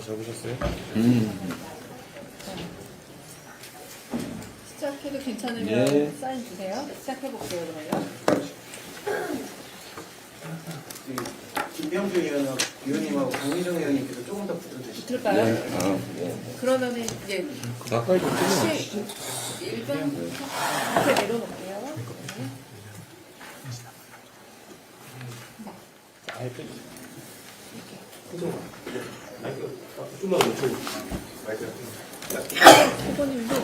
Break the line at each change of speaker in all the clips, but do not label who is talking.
잡으셨어요?
시작해도 괜찮으면
네.
사인 주세요. 시작해볼게요, 그러면.
김병주 의원님하고 강민정 의원님께서 조금 더 붙어주시죠.
들을까요?
네.
그러면은 이제
가까이 좀
혹시 일반 이렇게 내려놓을게요.
좀만 멈춰.
후보님도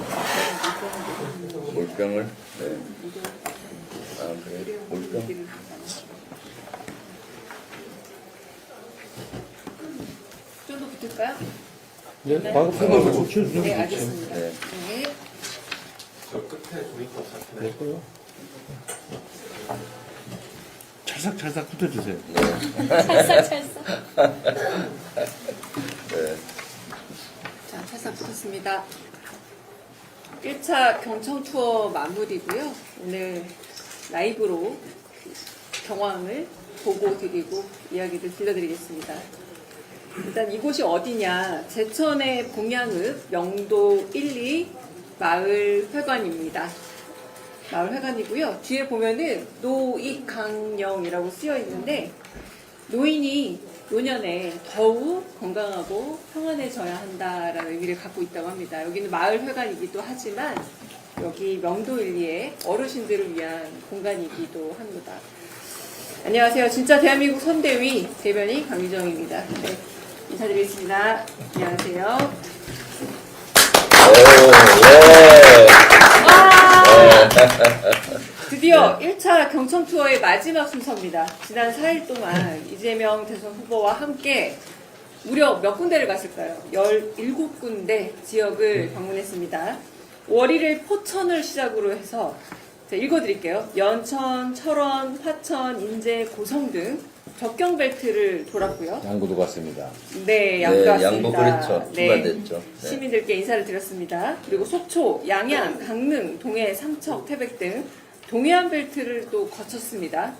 물병을. 네. 아, 그래. 물병.
좀 더 붙을까요?
네, 방금 생각을 고쳐주세요.
네, 알겠습니다.
네.
네.
저 끝에 조이터 잡히나요?
됐고요. 찰싹찰싹 붙어주세요.
찰싹찰싹.
네.
자, 찰싹 붙었습니다. 1차 경청 투어 마무리고요. 오늘 라이브로 경황을 보고 드리고 이야기를 들려드리겠습니다. 일단 이곳이 어디냐? 제천의 봉양읍 명도 1, 2 마을회관입니다. 마을회관이고요. 뒤에 보면은 노익강령이라고 쓰여 있는데 노인이 노년에 더욱 건강하고 평안해져야 한다라는 의미를 갖고 있다고 합니다. 여기는 마을회관이기도 하지만 여기 명도 1, 2의 어르신들을 위한 공간이기도 합니다. 안녕하세요. 진짜 대한민국 선대위 대변인 강미정입니다. 네, 인사드리겠습니다. 안녕하세요. 와! 드디어 1차 경청 투어의 마지막 순서입니다. 지난 4일 동안 이재명 대선 후보와 함께 무려 몇 군데를 갔을까요? 17군데 지역을 방문했습니다. 5월 1일 포천을 시작으로 해서 제가 읽어드릴게요. 연천, 철원, 화천, 인제, 고성 등 접경벨트를 돌았고요.
양구도 갔습니다.
네, 양구 갔습니다.
양구 그랬죠.
네,
됐죠. 네.
시민들께 인사를 드렸습니다. 그리고 속초, 양양, 강릉, 동해, 삼척, 태백 등 동해안 벨트를 또 거쳤습니다.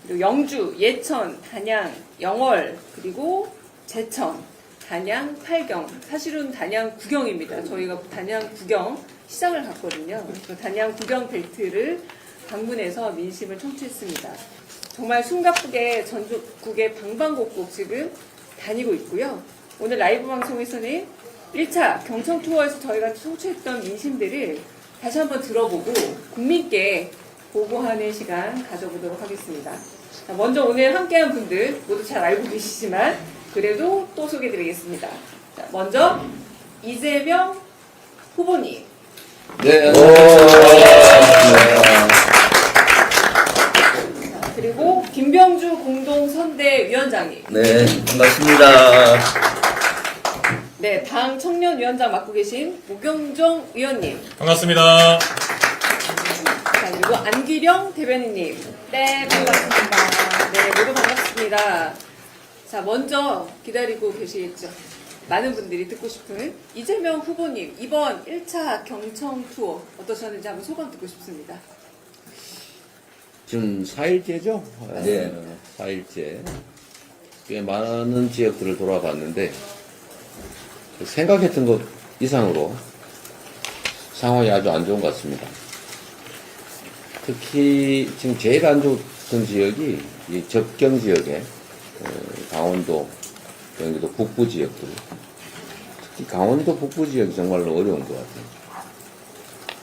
그리고 영주, 예천, 단양, 영월, 그리고 제천, 단양, 팔경. 사실은 단양 구경입니다. 저희가 단양 구경 시장을 갔거든요. 그 단양 구경 벨트를 방문해서 민심을 청취했습니다. 정말 숨가쁘게 전국의 방방곡곡 지금 다니고 있고요. 오늘 라이브 방송에서는 1차 경청 투어에서 저희가 청취했던 민심들을 다시 한번 들어보고 국민께 보고하는 시간 가져보도록 하겠습니다. 자, 먼저 오늘 함께한 분들 모두 잘 알고 계시지만 그래도 또 소개드리겠습니다. 자, 먼저 이재명 후보님.
네,
그리고 김병주 공동선대위원장님.
네, 반갑습니다.
네, 당 청년위원장 맡고 계신 오경정 의원님.
반갑습니다.
자, 그리고 안기령 대변인님. 네, 반갑습니다. 네, 모두 반갑습니다. 자, 먼저 기다리고 계시겠죠. 많은 분들이 듣고 싶은 이재명 후보님, 이번 1차 경청 투어 어떠셨는지 한번 소감 듣고 싶습니다.
지금 4일째죠?
네.
4일째. 꽤 많은 지역들을 돌아봤는데, 생각했던 것 이상으로 상황이 아주 안 좋은 것 같습니다. 특히 지금 제일 안 좋던 지역이 이 접경 지역에 강원도, 경기도 북부 지역들, 특히 강원도 북부 지역이 정말로 어려운 것 같아요.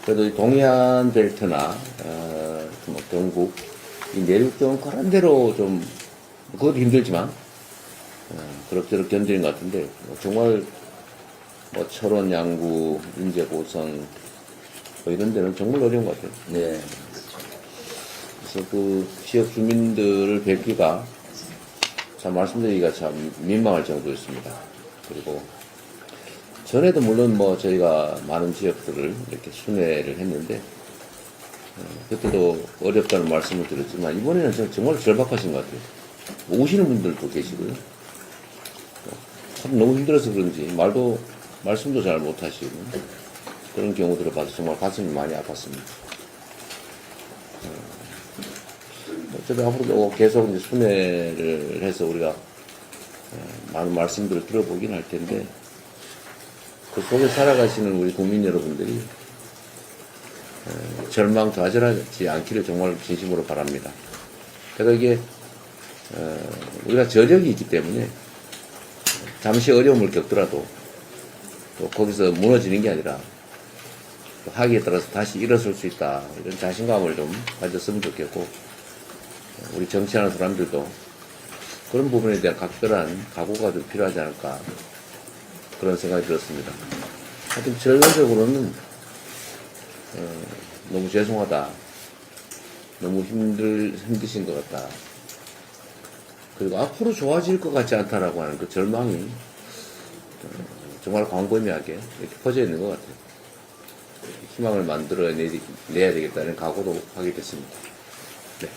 그래도 이 동해안 벨트나 뭐 경북 이 내륙 좀 그런 대로 좀 그것도 힘들지만 그럭저럭 견디는 것 같은데 정말 뭐 철원, 양구, 인제, 고성 뭐 이런 데는 정말 어려운 것 같아요.
네.
그래서 그 지역 주민들을 뵙기가 참 말씀드리기가 참 민망할 정도였습니다. 그리고 전에도 물론 뭐 저희가 많은 지역들을 이렇게 순회를 했는데 그때도 어렵다는 말씀을 드렸지만 이번에는 정말 절박하신 것 같아요. 뭐 오시는 분들도 계시고요. 참 너무 힘들어서 그런지 말씀도 잘 못하시고 그런 경우들을 봐서 정말 가슴이 많이 아팠습니다. 어차피 앞으로도 계속 이제 순회를 해서 우리가 많은 말씀들을 들어보긴 할 텐데 그 속에 살아가시는 우리 국민 여러분들이 절망 좌절하지 않기를 정말 진심으로 바랍니다. 그래서 이게 우리가 저력이 있기 때문에 잠시 어려움을 겪더라도 또 거기서 무너지는 게 아니라 또 하기에 따라서 다시 일어설 수 있다, 이런 자신감을 좀 가졌으면 좋겠고, 우리 정치하는 사람들도 그런 부분에 대한 각별한 각오가 좀 필요하지 않을까, 그런 생각이 들었습니다. 하여튼 결론적으로는 너무 죄송하다, 너무 힘드신 것 같다, 그리고 앞으로 좋아질 것 같지 않다라고 하는 그 절망이 정말 광범위하게 이렇게 퍼져 있는 것 같아요. 희망을 만들어내야 되겠다는 각오도 하게 됐습니다. 네.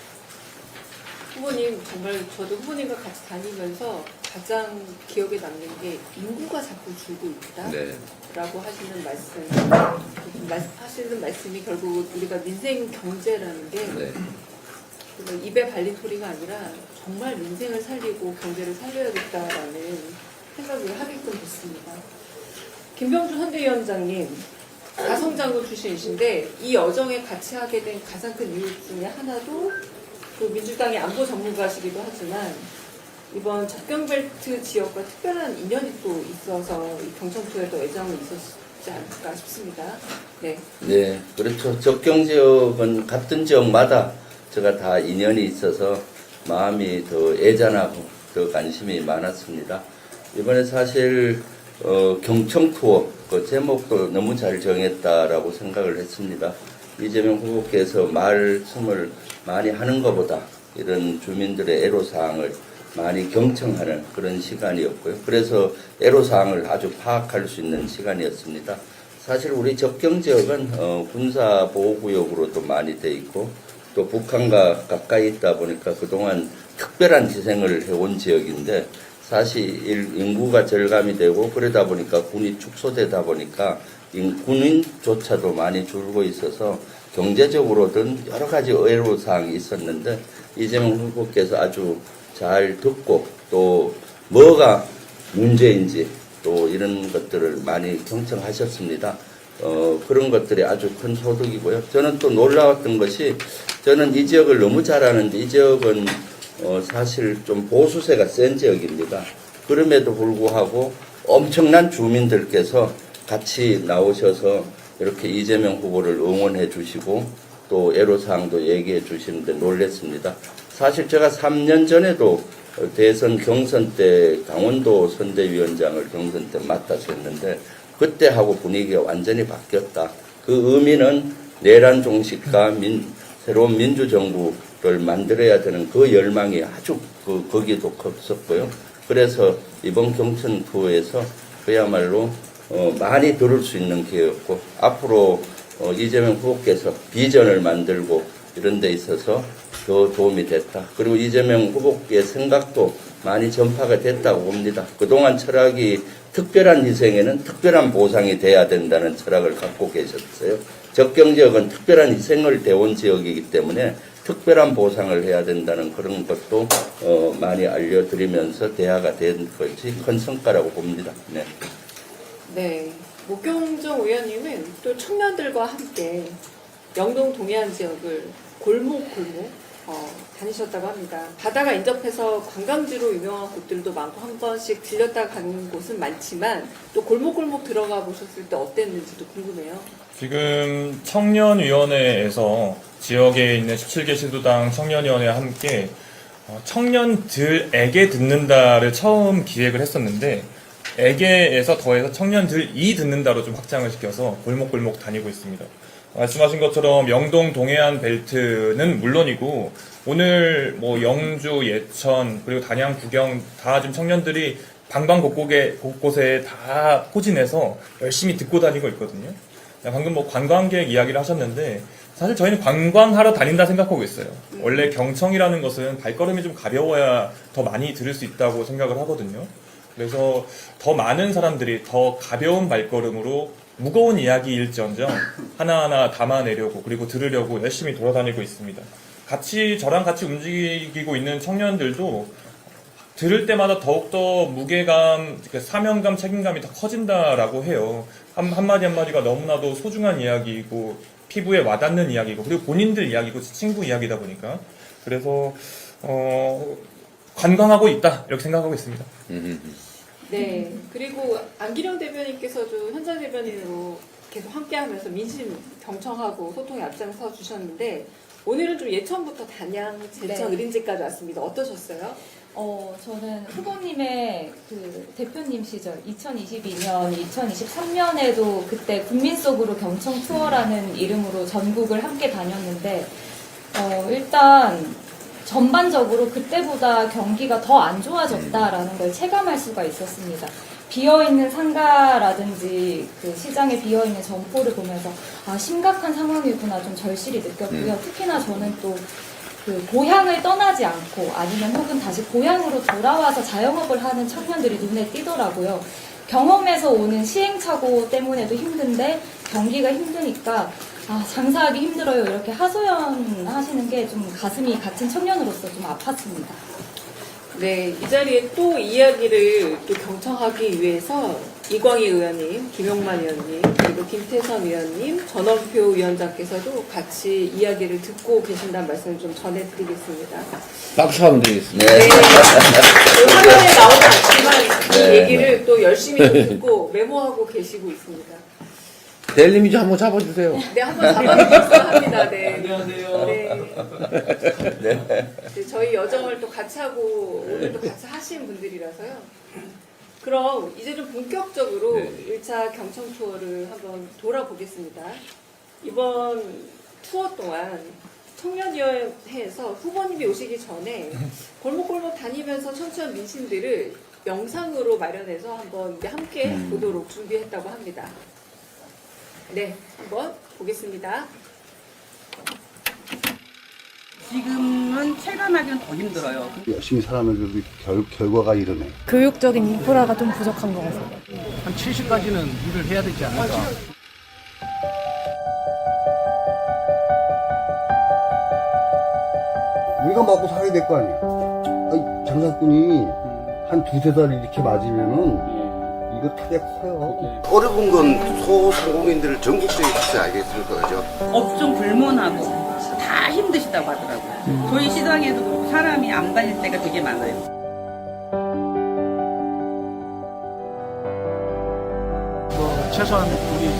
후보님, 정말 저도 후보님과 같이 다니면서 가장 기억에 남는 게 인구가 자꾸 줄고 있다.
네.
라고 하시는 말씀이 결국 우리가 민생 경제라는 게
네.
입에 발린 소리가 아니라 정말 민생을 살리고 경제를 살려야겠다라는 생각을 하게끔 됐습니다. 김병주 선대위원장님, 가성장군 출신이신데 이 여정에 같이 하게 된 가장 큰 이유 중에 하나도 그 민주당의 안보 전문가시기도 하지만 이번 접경벨트 지역과 특별한 인연이 또 있어서 이 경청도에도 애정이 있었지 않을까 싶습니다. 네.
네, 그렇죠. 접경 지역은 같은 지역마다 제가 다 인연이 있어서 마음이 더 애잔하고 더 관심이 많았습니다. 이번에 사실 경청 투어 그 제목도 너무 잘 정했다라고 생각을 했습니다. 이재명 후보께서 말씀을 많이 하는 것보다 이런 주민들의 애로사항을 많이 경청하는 그런 시간이었고요. 그래서 애로사항을 아주 파악할 수 있는 시간이었습니다. 사실 우리 접경 지역은 군사보호구역으로도 많이 돼 있고 또 북한과 가까이 있다 보니까 그동안 특별한 희생을 해온 지역인데 사실 인구가 절감이 되고 그러다 보니까 군이 축소되다 보니까 군인조차도 많이 줄고 있어서 경제적으로든 여러 가지 애로사항이 있었는데 이재명 후보께서 아주 잘 듣고 또 뭐가 문제인지 또 이런 것들을 많이 경청하셨습니다. 그런 것들이 아주 큰 소득이고요. 저는 또 놀라웠던 것이 저는 이 지역을 너무 잘 아는데 이 지역은 사실 좀 보수세가 센 지역입니다. 그럼에도 불구하고 엄청난 주민들께서 같이 나오셔서 이렇게 이재명 후보를 응원해 주시고 또 애로사항도 얘기해 주시는데 놀랐습니다. 사실 제가 3년 전에도 대선 경선 때 강원도 선대위원장을 경선 때 맡아서 했는데 그때하고 분위기가 완전히 바뀌었다. 그 의미는 내란 종식과 새로운 민주정부를 만들어야 되는 그 열망이 아주 거기도 컸었고요. 그래서 이번 경선 투어에서 그야말로 많이 들을 수 있는 기회였고 앞으로 이재명 후보께서 비전을 만들고 이런 데 있어서 더 도움이 됐다. 그리고 이재명 후보의 생각도 많이 전파가 됐다고 봅니다. 그동안 철학이 특별한 희생에는 특별한 보상이 돼야 된다는 철학을 갖고 계셨어요. 접경지역은 특별한 희생을 대온 지역이기 때문에 특별한 보상을 해야 된다는 그런 것도 많이 알려드리면서 대화가 된 것이 큰 성과라고 봅니다. 네.
네. 목경정 의원님은 또 청년들과 함께 영동 동해안 지역을 골목 다니셨다고 합니다. 바다가 인접해서 관광지로 유명한 곳들도 많고 한 번씩 들렸다 가는 곳은 많지만 또 골목골목 들어가 보셨을 때 어땠는지도 궁금해요.
지금 청년위원회에서 지역에 있는 17개 시도당 청년위원회와 함께 청년들에게 듣는다를 처음 기획을 했었는데 에게에서 더해서 청년들이 듣는다로 좀 확장을 시켜서 골목골목 다니고 있습니다. 말씀하신 것처럼 영동 동해안 벨트는 물론이고 오늘 뭐 영주, 예천 그리고 단양, 구경 다 지금 청년들이 방방곡곡에 다 포진해서 열심히 듣고 다니고 있거든요. 방금 뭐 관광객 이야기를 하셨는데 사실 저희는 관광하러 다닌다 생각하고 있어요. 원래 경청이라는 것은 발걸음이 좀 가벼워야 더 많이 들을 수 있다고 생각을 하거든요. 그래서 더 많은 사람들이 더 가벼운 발걸음으로 무거운 이야기일지언정 하나하나 담아내려고 그리고 들으려고 열심히 돌아다니고 있습니다. 저랑 같이 움직이고 있는 청년들도 들을 때마다 더욱더 무게감, 그 사명감, 책임감이 더 커진다라고 해요. 한마디 한마디가 너무나도 소중한 이야기이고 피부에 와닿는 이야기고 그리고 본인들 이야기고 친구 이야기다 보니까 그래서 관광하고 있다 이렇게 생각하고 있습니다.
네. 그리고 안기령 대변인께서도 현장 대변인으로 계속 함께하면서 민심 경청하고 소통에 앞장서 주셨는데 오늘은 좀 예천부터 단양, 제천,
네.
의린지까지 왔습니다. 어떠셨어요?
저는 후보님의 그 대표님 시절 2022년, 2023년에도 그때 국민 속으로 경청 투어라는 이름으로 전국을 함께 다녔는데 일단 전반적으로 그때보다 경기가 더 안 좋아졌다라는 걸 체감할 수가 있었습니다. 비어있는 상가라든지 그 시장에 비어있는 점포를 보면서 심각한 상황이구나 좀 절실히 느꼈고요. 특히나 저는 또 그 고향을 떠나지 않고 아니면 혹은 다시 고향으로 돌아와서 자영업을 하는 청년들이 눈에 띄더라고요. 경험에서 오는 시행착오 때문에도 힘든데 경기가 힘드니까 장사하기 힘들어요 이렇게 하소연하시는 게 좀 가슴이 갇힌 청년으로서 좀 아팠습니다.
네, 이 자리에 또 이야기를 또 경청하기 위해서 이광희 의원님, 김용만 의원님, 그리고 김태선 의원님, 전원표 위원장께서도 같이 이야기를 듣고 계신다는 말씀을 좀 전해드리겠습니다.
박수하면 되겠습니다.
네. 화면에 나오지 않지만 이
네,
얘기를 또 열심히 듣고 메모하고 계시고 있습니다.
델님이 좀 한번 잡아주세요.
네, 한번 잡아주셨어야 합니다. 네.
안녕하세요.
네. 네, 저희 여정을 또 같이 하고 오늘도 같이 하신 분들이라서요. 그럼 이제 좀 본격적으로 1차 경청 투어를 한번 돌아보겠습니다. 이번 투어 동안 청년위원회에서 후보님이 오시기 전에 골목골목 다니면서 청취한 민심들을 영상으로 마련해서 한번 함께 보도록 준비했다고 합니다. 네, 한번 보겠습니다.
지금은 체감하기는 더 힘들어요.
열심히 살았는데도 결과가 이러네.
교육적인 인프라가 좀 부족한 것 같아요.
한 70까지는 일을 해야 되지 않을까.
우리가 먹고 살아야 될 거 아니야. 아니, 장사꾼이 한 두세 달 이렇게 맞으면은 이거 타격 커요.
어려운 건 소상공인들 전국적인 뜻이 알겠을 거죠.
업종 불문하고 다 힘드시다고 하더라고요. 저희 시장에도 그렇고 사람이 안 다닐 때가 되게 많아요.
뭐 최소한 우리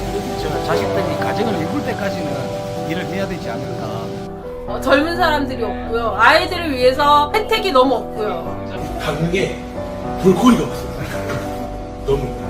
자식들이 가정을 이룰 때까지는 일을 해야 되지 않을까.
젊은 사람들이 없고요. 아이들을 위해서 혜택이 너무 없고요.
강릉에 볼거리가 없어요. 너무.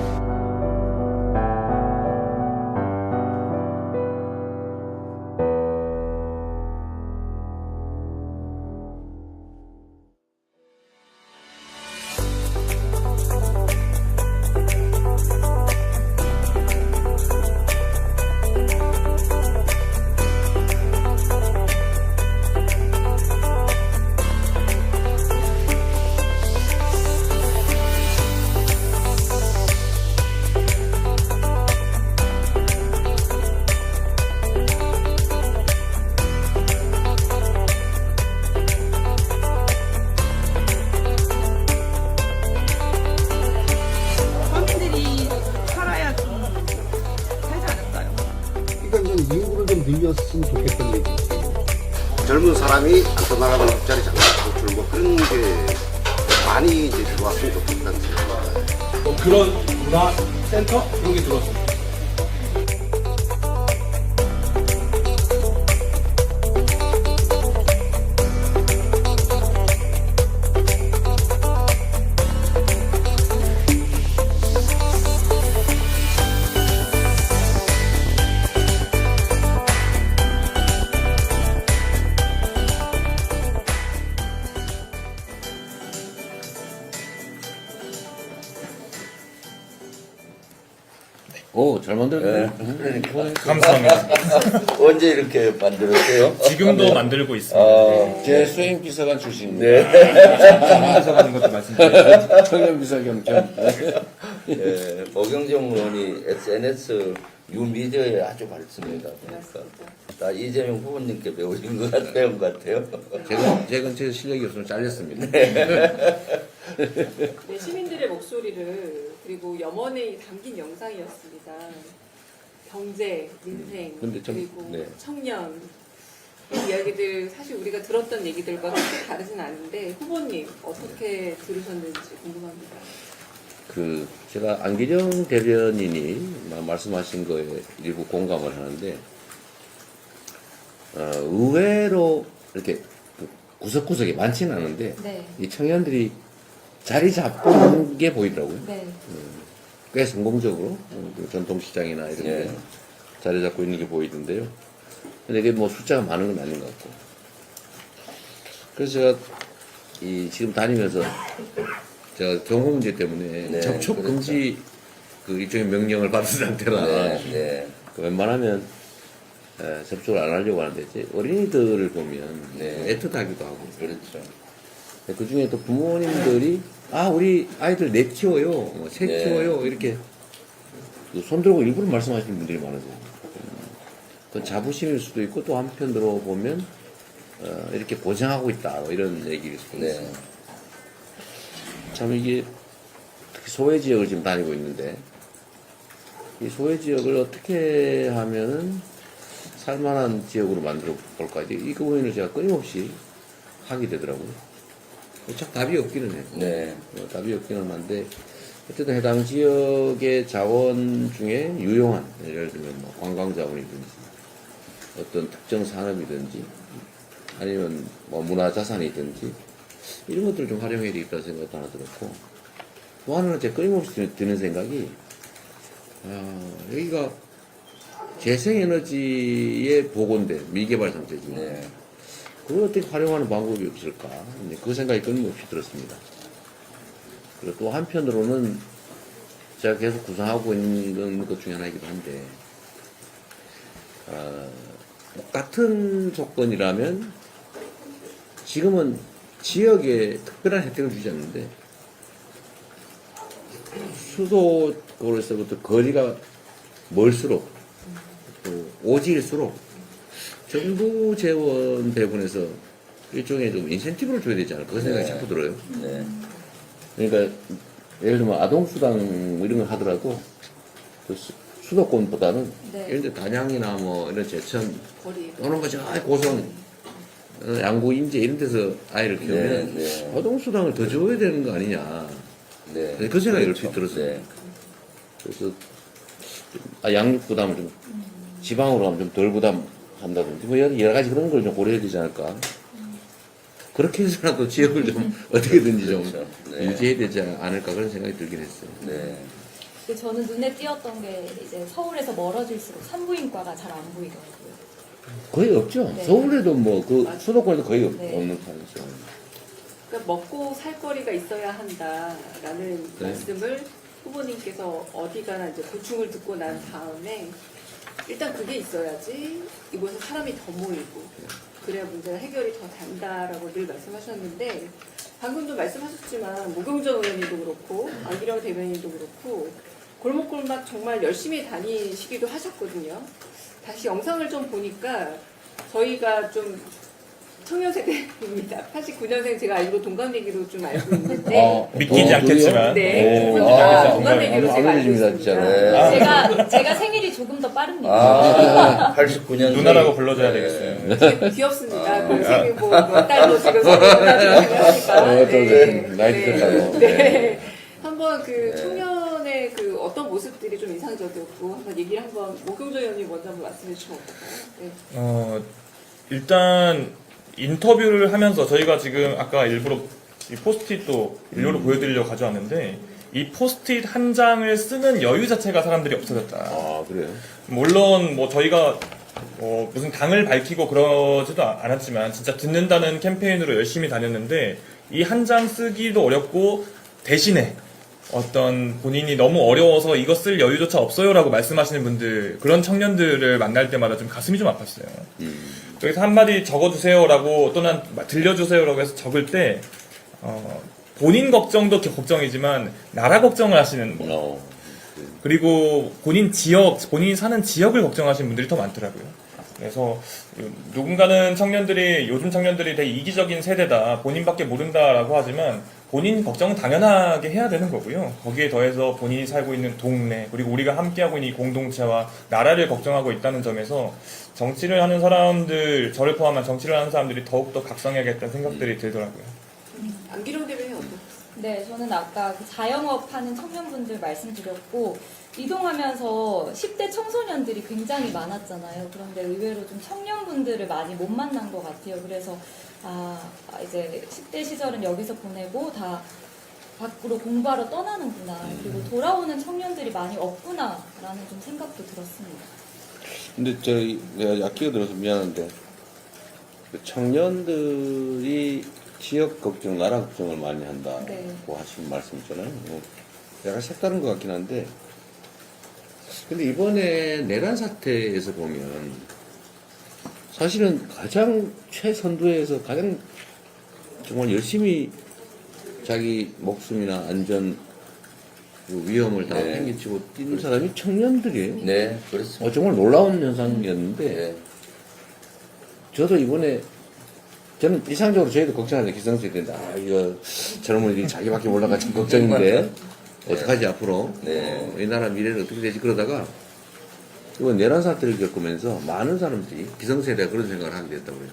서민들이 살아야 좀 살지 않을까요?
그러니까 이제 인구를 좀 늘렸으면 좋겠다는 얘기지.
젊은 사람이 안 떠나가는 일자리 창출 뭐 그런 게 많이 이제 들어왔으면 좋겠다는 생각입니다.
그런 문화센터 이런 게 들어왔습니다.
오, 잘 만들었네.
감사합니다.
언제 이렇게 만들었어요?
지금도 만들고 있습니다.
제 수행 비서관 출신입니다.
네.
해석하는 것도 말씀드리겠습니다.
청년 비서 경청.
예, 오경정 의원이 SNS 뉴미디어에 아주 밝습니다. 그러니까 다 이재명 후보님께 배우신 것 같아요.
제가 제 근처에 실력이 없으면 잘렸습니다.
네, 시민들의 목소리를 그리고 염원에 담긴 영상이었습니다. 경제, 민생,
근데 좀,
그리고
네.
청년 이 이야기들 사실 우리가 들었던 얘기들과 크게 다르진 않은데 후보님 어떻게 들으셨는지 궁금합니다.
제가 안기정 대변인이 말씀하신 거에 일부 공감을 하는데, 의외로 이렇게 구석구석이 많지는 않은데,
네.
이 청년들이 자리 잡고 있는 게 보이더라고요.
네.
꽤 성공적으로, 전통시장이나 이런 데
네.
자리 잡고 있는 게 보이던데요. 근데 이게 뭐 숫자가 많은 건 아닌 것 같고. 그래서 제가 지금 다니면서 제가 경호 문제 때문에
네,
접촉
그렇죠.
금지 일종의 명령을 받은 상태라
네.
웬만하면 접촉을 안 하려고 하는데 이제 어린이들을 보면
네.
애틋하기도 하고
그렇죠.
그 중에 또 부모님들이 우리 아이들 넷 키워요, 셋
네.
키워요 이렇게 손 들고 일부러 말씀하시는 분들이 많으세요. 그건 자부심일 수도 있고 또 한편으로 보면 이렇게 보장하고 있다 이런 얘기일 수도
네.
있어요. 참 이게 특히 소외 지역을 지금 다니고 있는데 이 소외 지역을 어떻게 하면은 살만한 지역으로 만들어 볼까 이 고민을 제가 끊임없이 하게 되더라고요. 참 답이 없기는 해요.
네.
답이 없기는 한데 어쨌든 해당 지역의 자원 중에 유용한 예를 들면 뭐 관광 자원이든지 어떤 특정 산업이든지 아니면 뭐 문화 자산이든지 이런 것들을 좀 활용해야 되겠다는 생각도 하나 들었고 또 하나는 제가 끊임없이 드는 생각이 여기가 재생에너지의 보건대 미개발 상태지만
네.
그걸 어떻게 활용하는 방법이 없을까 그 생각이 끊임없이 들었습니다. 그리고 또 한편으로는 제가 계속 구상하고 있는 것 중에 하나이기도 한데 같은 조건이라면 지금은 지역에 특별한 혜택을 주지 않는데 수도권에서부터 거리가 멀수록 또 오지일수록 정부 재원 배분에서 일종의 좀 인센티브를 줘야 되지 않을까 그 생각이 자꾸 들어요.
네.
그러니까 예를 들면 아동수당 이런 걸 하더라도 그 수도권보다는
네.
예를 들어 단양이나 뭐 이런 제천
거리
오는 거죠. 고성 양구 인제 이런 데서 아이를 키우면
네.
아동수당을 더 줘야 되는 거 아니냐
네.
그 생각이
그렇죠.
얼핏 들었어요.
네.
그래서 양육 부담을 좀 지방으로 하면 좀 덜 부담한다든지 뭐 여러 가지 그런 걸 좀 고려해야 되지 않을까. 그렇게 해서라도 지역을 좀 어떻게든지 좀
그렇죠. 네.
유지해야 되지 않을까 그런 생각이 들긴 했어요.
네.
근데 저는 눈에 띄었던 게 이제 서울에서 멀어질수록 산부인과가 잘 안 보이더라고요.
거의 없죠.
네.
서울에도 뭐 그 수도권에도 거의
네.
없는 편이죠.
그러니까 먹고 살 거리가 있어야 한다라는
네.
말씀을 후보님께서 어디 가나 이제 보충을 듣고 난 다음에 일단 그게 있어야지 이곳에 사람이 더 모이고 그래야 문제가 해결이 더 된다라고 늘 말씀하셨는데 방금도 말씀하셨지만 무경정 의원님도 그렇고 안기령 대변인도 그렇고 골목골목 정말 열심히 다니시기도 하셨거든요. 다시 영상을 좀 보니까 저희가 좀 청년 세대입니다. 89년생 제가 알기로 동갑내기로 좀 알고 있는데
믿기지 않겠지만.
네,
오,
두 분 다
아,
동갑내기로
안
제가 알고
믿어집니다,
있습니다.
진짜로.
제가 생일이 조금 더 빠릅니다.
89년
누나라고 불러줘야 되겠어요.
되게 귀엽습니다. 그 생일 몇 달로 지금 생각하니까.
나이 들었다고.
네. 한번 그 청년의 그 어떤 모습들이 좀 인상적이었고 한번 얘기를 한번 모경조 의원님 먼저 한번 말씀해 주시면 어떨까요? 네.
일단 인터뷰를 하면서 저희가 지금 아까 일부러 이 포스트잇도 일부러 보여드리려고 가져왔는데 이 포스트잇 한 장을 쓰는 여유 자체가 사람들이 없어졌다.
아, 그래요?
물론 뭐 저희가 무슨 당을 밝히고 그러지도 않았지만 진짜 듣는다는 캠페인으로 열심히 다녔는데 이 한 장 쓰기도 어렵고 대신에 어떤 본인이 너무 어려워서 이거 쓸 여유조차 없어요라고 말씀하시는 분들 그런 청년들을 만날 때마다 좀 가슴이 좀 아팠어요. 여기서 한마디 적어주세요라고 또는 들려주세요라고 해서 적을 때 본인 걱정도 걱정이지만 나라 걱정을 하시는 분 그리고 본인이 사는 지역을 걱정하시는 분들이 더 많더라고요. 그래서 누군가는 요즘 청년들이 되게 이기적인 세대다, 본인밖에 모른다라고 하지만 본인 걱정은 당연하게 해야 되는 거고요. 거기에 더해서 본인이 살고 있는 동네, 그리고 우리가 함께하고 있는 이 공동체와 나라를 걱정하고 있다는 점에서 정치를 하는 사람들, 저를 포함한 정치를 하는 사람들이 더욱더 각성해야겠다는 생각들이 들더라고요.
안기령 대변인 어떠세요?
네, 저는 아까 그 자영업 하는 청년분들 말씀드렸고, 이동하면서 10대 청소년들이 굉장히 많았잖아요. 그런데 의외로 좀 청년분들을 많이 못 만난 것 같아요. 그래서, 이제 10대 시절은 여기서 보내고 다 밖으로 공부하러 떠나는구나. 그리고 돌아오는 청년들이 많이 없구나라는 좀 생각도 들었습니다.
근데 내가 아끼가 들어서 미안한데, 그 청년들이 지역 걱정, 나라 걱정을 많이 한다고
네.
하신 말씀 있잖아요. 약간 색다른 것 같긴 한데, 근데 이번에 내란 사태에서 보면 사실은 가장 최선두에서 가장 정말 열심히 자기 목숨이나 안전 그 위험을 다
네.
챙기치고 뛰는 사람이 청년들이에요.
네, 그렇습니다.
정말 놀라운 현상이었는데,
네.
저도 이번에 저는 이상적으로 저희도 걱정하는데 기성세대인데 이거 젊은이들이 자기밖에 몰라가 참 걱정인데 어떡하지 앞으로
네.
이 나라 미래는 어떻게 되지 그러다가 이번 내란 사태를 겪으면서 많은 사람들이 기성세대가 그런 생각을 하게 됐다고요.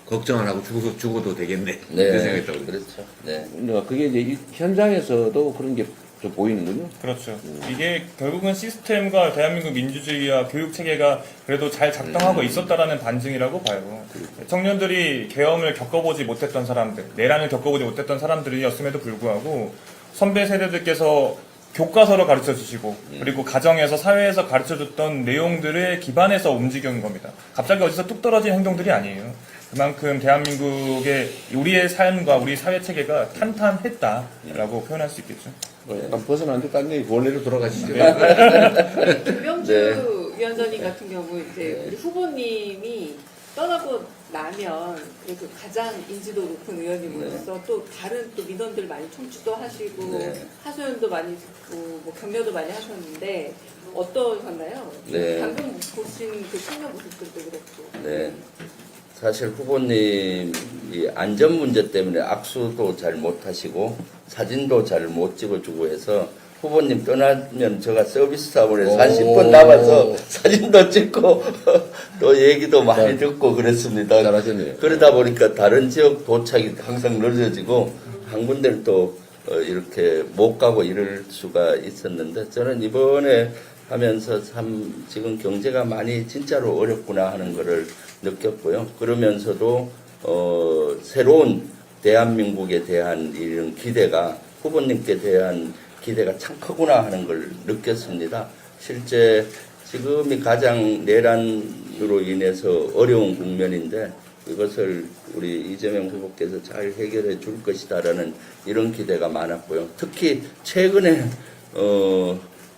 걱정 안 하고 죽어도 되겠네 이런 생각이 했다고요.
그렇죠. 네.
그러니까 그게 이제 이 현장에서도 그런 게 좀 보이는군요.
그렇죠. 이게 결국은 시스템과 대한민국 민주주의와 교육 체계가 그래도 잘 작동하고 있었다라는 반증이라고 봐요. 청년들이 계엄을 겪어보지 못했던 사람들, 내란을 겪어보지 못했던 사람들이었음에도 불구하고 선배 세대들께서 교과서로 가르쳐 주시고 그리고 가정에서 사회에서 가르쳐 줬던 내용들을 기반해서 움직인 겁니다. 갑자기 어디서 뚝 떨어진 행동들이 아니에요. 그만큼 대한민국의 우리의 삶과 우리 사회 체계가 탄탄했다라고 표현할 수 있겠죠.
약간 벗어났는데 딴 얘기 원래로 돌아가시죠.
김명주
네.
위원장님 같은 경우 이제 우리 후보님이 떠나고 나면 그래도 가장 인지도 높은 의원님으로서 또 다른 또 민원들 많이 청취도 하시고
네.
하소연도 많이 듣고 뭐 격려도 많이 하셨는데 어떠셨나요?
네.
방금 보신 그 청년 모습들도 그렇고.
네. 사실 후보님이 안전 문제 때문에 악수도 잘 못하시고 사진도 잘 못 찍어주고 해서 후보님 떠나면 제가 서비스 사원에서 한 10분 남아서 사진도 찍고 또 얘기도 많이 듣고 그랬습니다.
잘하셨네요.
그러다 보니까 다른 지역 도착이 항상 늦어지고 한 군데를 또 이렇게 못 가고 이럴 수가 있었는데 저는 이번에 하면서 참 지금 경제가 많이 진짜로 어렵구나 하는 것을 느꼈고요. 그러면서도 새로운 대한민국에 대한 이런 기대가 후보님께 대한 기대가 참 크구나 하는 걸 느꼈습니다. 실제 지금이 가장 내란으로 인해서 어려운 국면인데 이것을 우리 이재명 후보께서 잘 해결해 줄 것이다라는 이런 기대가 많았고요. 특히 최근에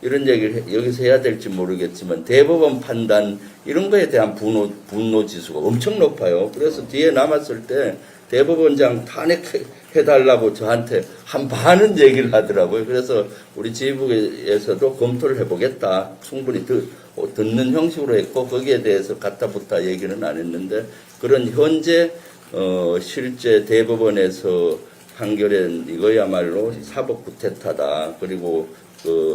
이런 얘기를 여기서 해야 될지 모르겠지만 대법원 판단 이런 거에 대한 분노 지수가 엄청 높아요. 그래서 뒤에 남았을 때 대법원장 탄핵해달라고 저한테 한 반은 얘기를 하더라고요. 그래서 우리 지휘부에서도 검토를 해보겠다. 충분히 듣는 형식으로 했고 거기에 대해서 갖다붙다 얘기는 안 했는데 그런 현재 실제 대법원에서 판결한 이거야말로 사법 구태타다. 그리고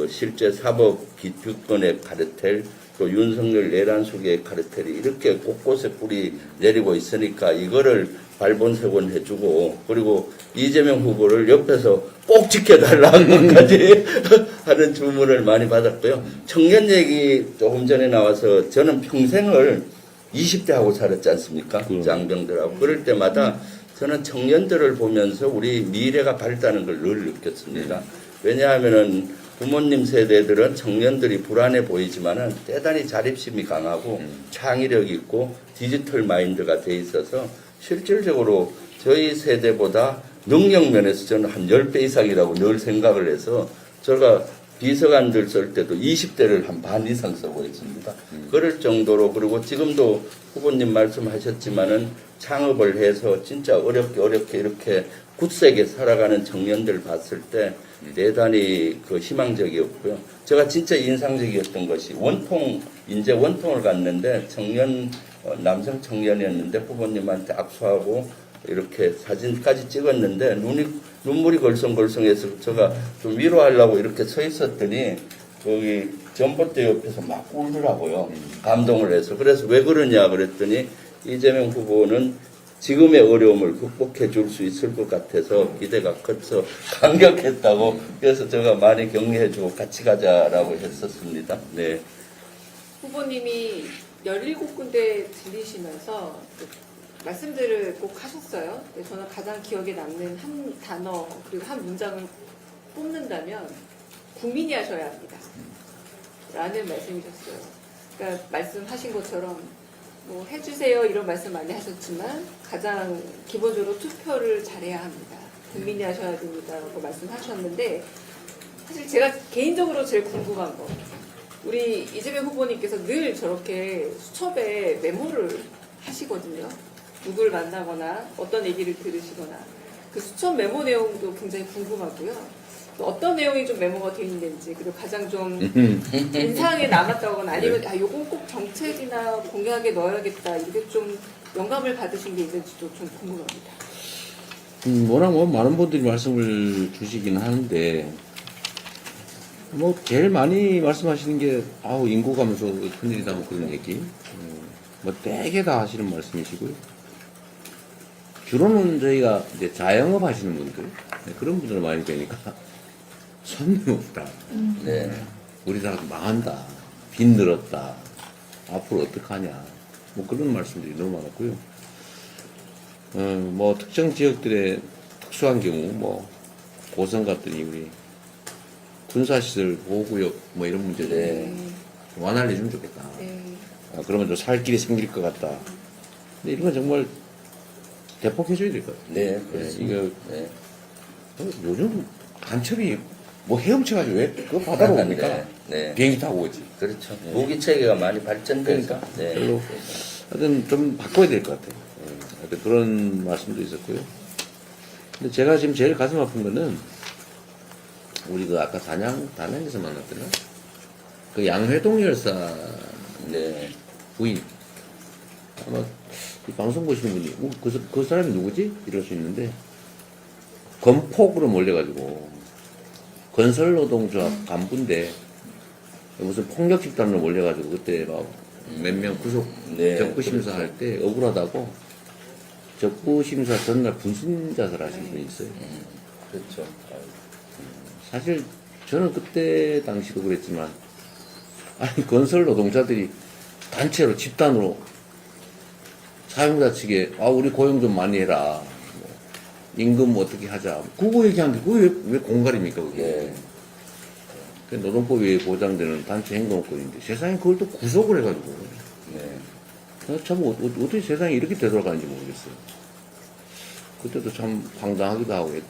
실제 사법 기득권의 카르텔 또 윤석열 내란 속의 카르텔이 이렇게 곳곳에 뿌리 내리고 있으니까 이거를 발본색원 해주고 그리고 이재명 후보를 옆에서 꼭 지켜달라고까지 하는 주문을 많이 받았고요. 청년 얘기 조금 전에 나와서 저는 평생을 20대 하고 살았지 않습니까? 장병들하고. 그럴 때마다 저는 청년들을 보면서 우리 미래가 밝다는 걸 늘 느꼈습니다. 왜냐하면은 부모님 세대들은 청년들이 불안해 보이지만은 대단히 자립심이 강하고 창의력이 있고 디지털 마인드가 돼 있어서 실질적으로 저희 세대보다 능력 면에서 저는 한 10배 이상이라고 늘 생각을 해서 제가 비서관들 쓸 때도 20대를 한 반 이상 쓰고 있습니다. 그럴 정도로, 그리고 지금도 후보님 말씀하셨지만은 창업을 해서 진짜 어렵게 이렇게 굳세게 살아가는 청년들 봤을 때 대단히 그 희망적이었고요. 제가 진짜 인상적이었던 것이 인제 원통을 갔는데 남성 청년이었는데 후보님한테 악수하고 이렇게 사진까지 찍었는데 눈물이 걸성걸성해서 제가 좀 위로하려고 이렇게 서 있었더니 거기 전봇대 옆에서 막 울더라고요. 감동을 해서. 그래서 왜 그러냐 그랬더니 이재명 후보는 지금의 어려움을 극복해 줄 수 있을 것 같아서 기대가 커서 감격했다고, 그래서 제가 많이 격려해 주고 같이 가자라고 했었습니다. 네.
후보님이 17군데 들리시면서 말씀들을 꼭 하셨어요. 근데 저는 가장 기억에 남는 한 단어 그리고 한 문장을 뽑는다면 국민이 하셔야 합니다. 라는 말씀이셨어요. 그러니까 말씀하신 것처럼 뭐 해주세요 이런 말씀 많이 하셨지만 가장 기본적으로 투표를 잘해야 합니다. 국민이 하셔야 됩니다라고 말씀하셨는데, 사실 제가 개인적으로 제일 궁금한 거, 우리 이재명 후보님께서 늘 저렇게 수첩에 메모를 하시거든요. 누굴 만나거나 어떤 얘기를 들으시거나 그 수첩 메모 내용도 굉장히 궁금하고요. 또 어떤 내용이 좀 메모가 되어 있는지, 그리고 가장 좀 인상에 남았다거나 아니면 요건 꼭 정책이나 공약에 넣어야겠다 이렇게 좀 영감을 받으신 게 있는지도 좀 궁금합니다.
워낙 많은 분들이 말씀을 주시긴 하는데 제일 많이 말씀하시는 게 인구 감소 큰일이다 뭐 그런 얘기, 되게 다 하시는 말씀이시고요. 주로는 저희가 이제 자영업 하시는 분들, 그런 분들 많이 뵈니까 손님 없다.
네.
우리 다 망한다. 빚 늘었다. 앞으로 어떡하냐. 그런 말씀들이 너무 많았고요. 특정 지역들의 특수한 경우, 고성 같더니 우리 군사시설 보호구역 이런 문제들 좀 완화해주면 좋겠다. 그러면 좀 살 길이 생길 것 같다. 근데 이런 건 정말 대폭해줘야 될 것 같아요.
네, 그렇습니다. 네.
요즘 간첩이 헤엄쳐가지고 왜 그거 바다로 옵니까?
네.
비행기 타고 오지.
그렇죠. 무기 체계가 많이 발전되니까. 네.
별로 하여튼 좀 바꿔야 될 것 같아요. 하여튼 그런 말씀도 있었고요. 근데 제가 지금 제일 가슴 아픈 거는 우리 아까 단양에서 만났더라. 그 양회동 열사 부인. 아마 이 방송 보시는 분이 그 사람이 누구지? 이럴 수 있는데 건폭으로 몰려가지고 건설노동조합 간부인데 무슨 폭력 집단으로 몰려가지고 그때 몇 명 구속 적부심사 할 때 억울하다고 적부심사 전날 분신 자살하신 분이 있어요.
그렇죠.
사실 저는 그때 당시도 그랬지만 건설 노동자들이 단체로 집단으로 사용자 측에 우리 고용 좀 많이 해라, 임금 어떻게 하자, 그거 얘기하는데 그게 왜 공갈입니까 그게? 노동법에 보장되는 단체 행동권인데 세상에 그걸 또 구속을 해가지고 참 어떻게 세상이 이렇게 되돌아가는지 모르겠어요. 그때도 참 황당하기도 하고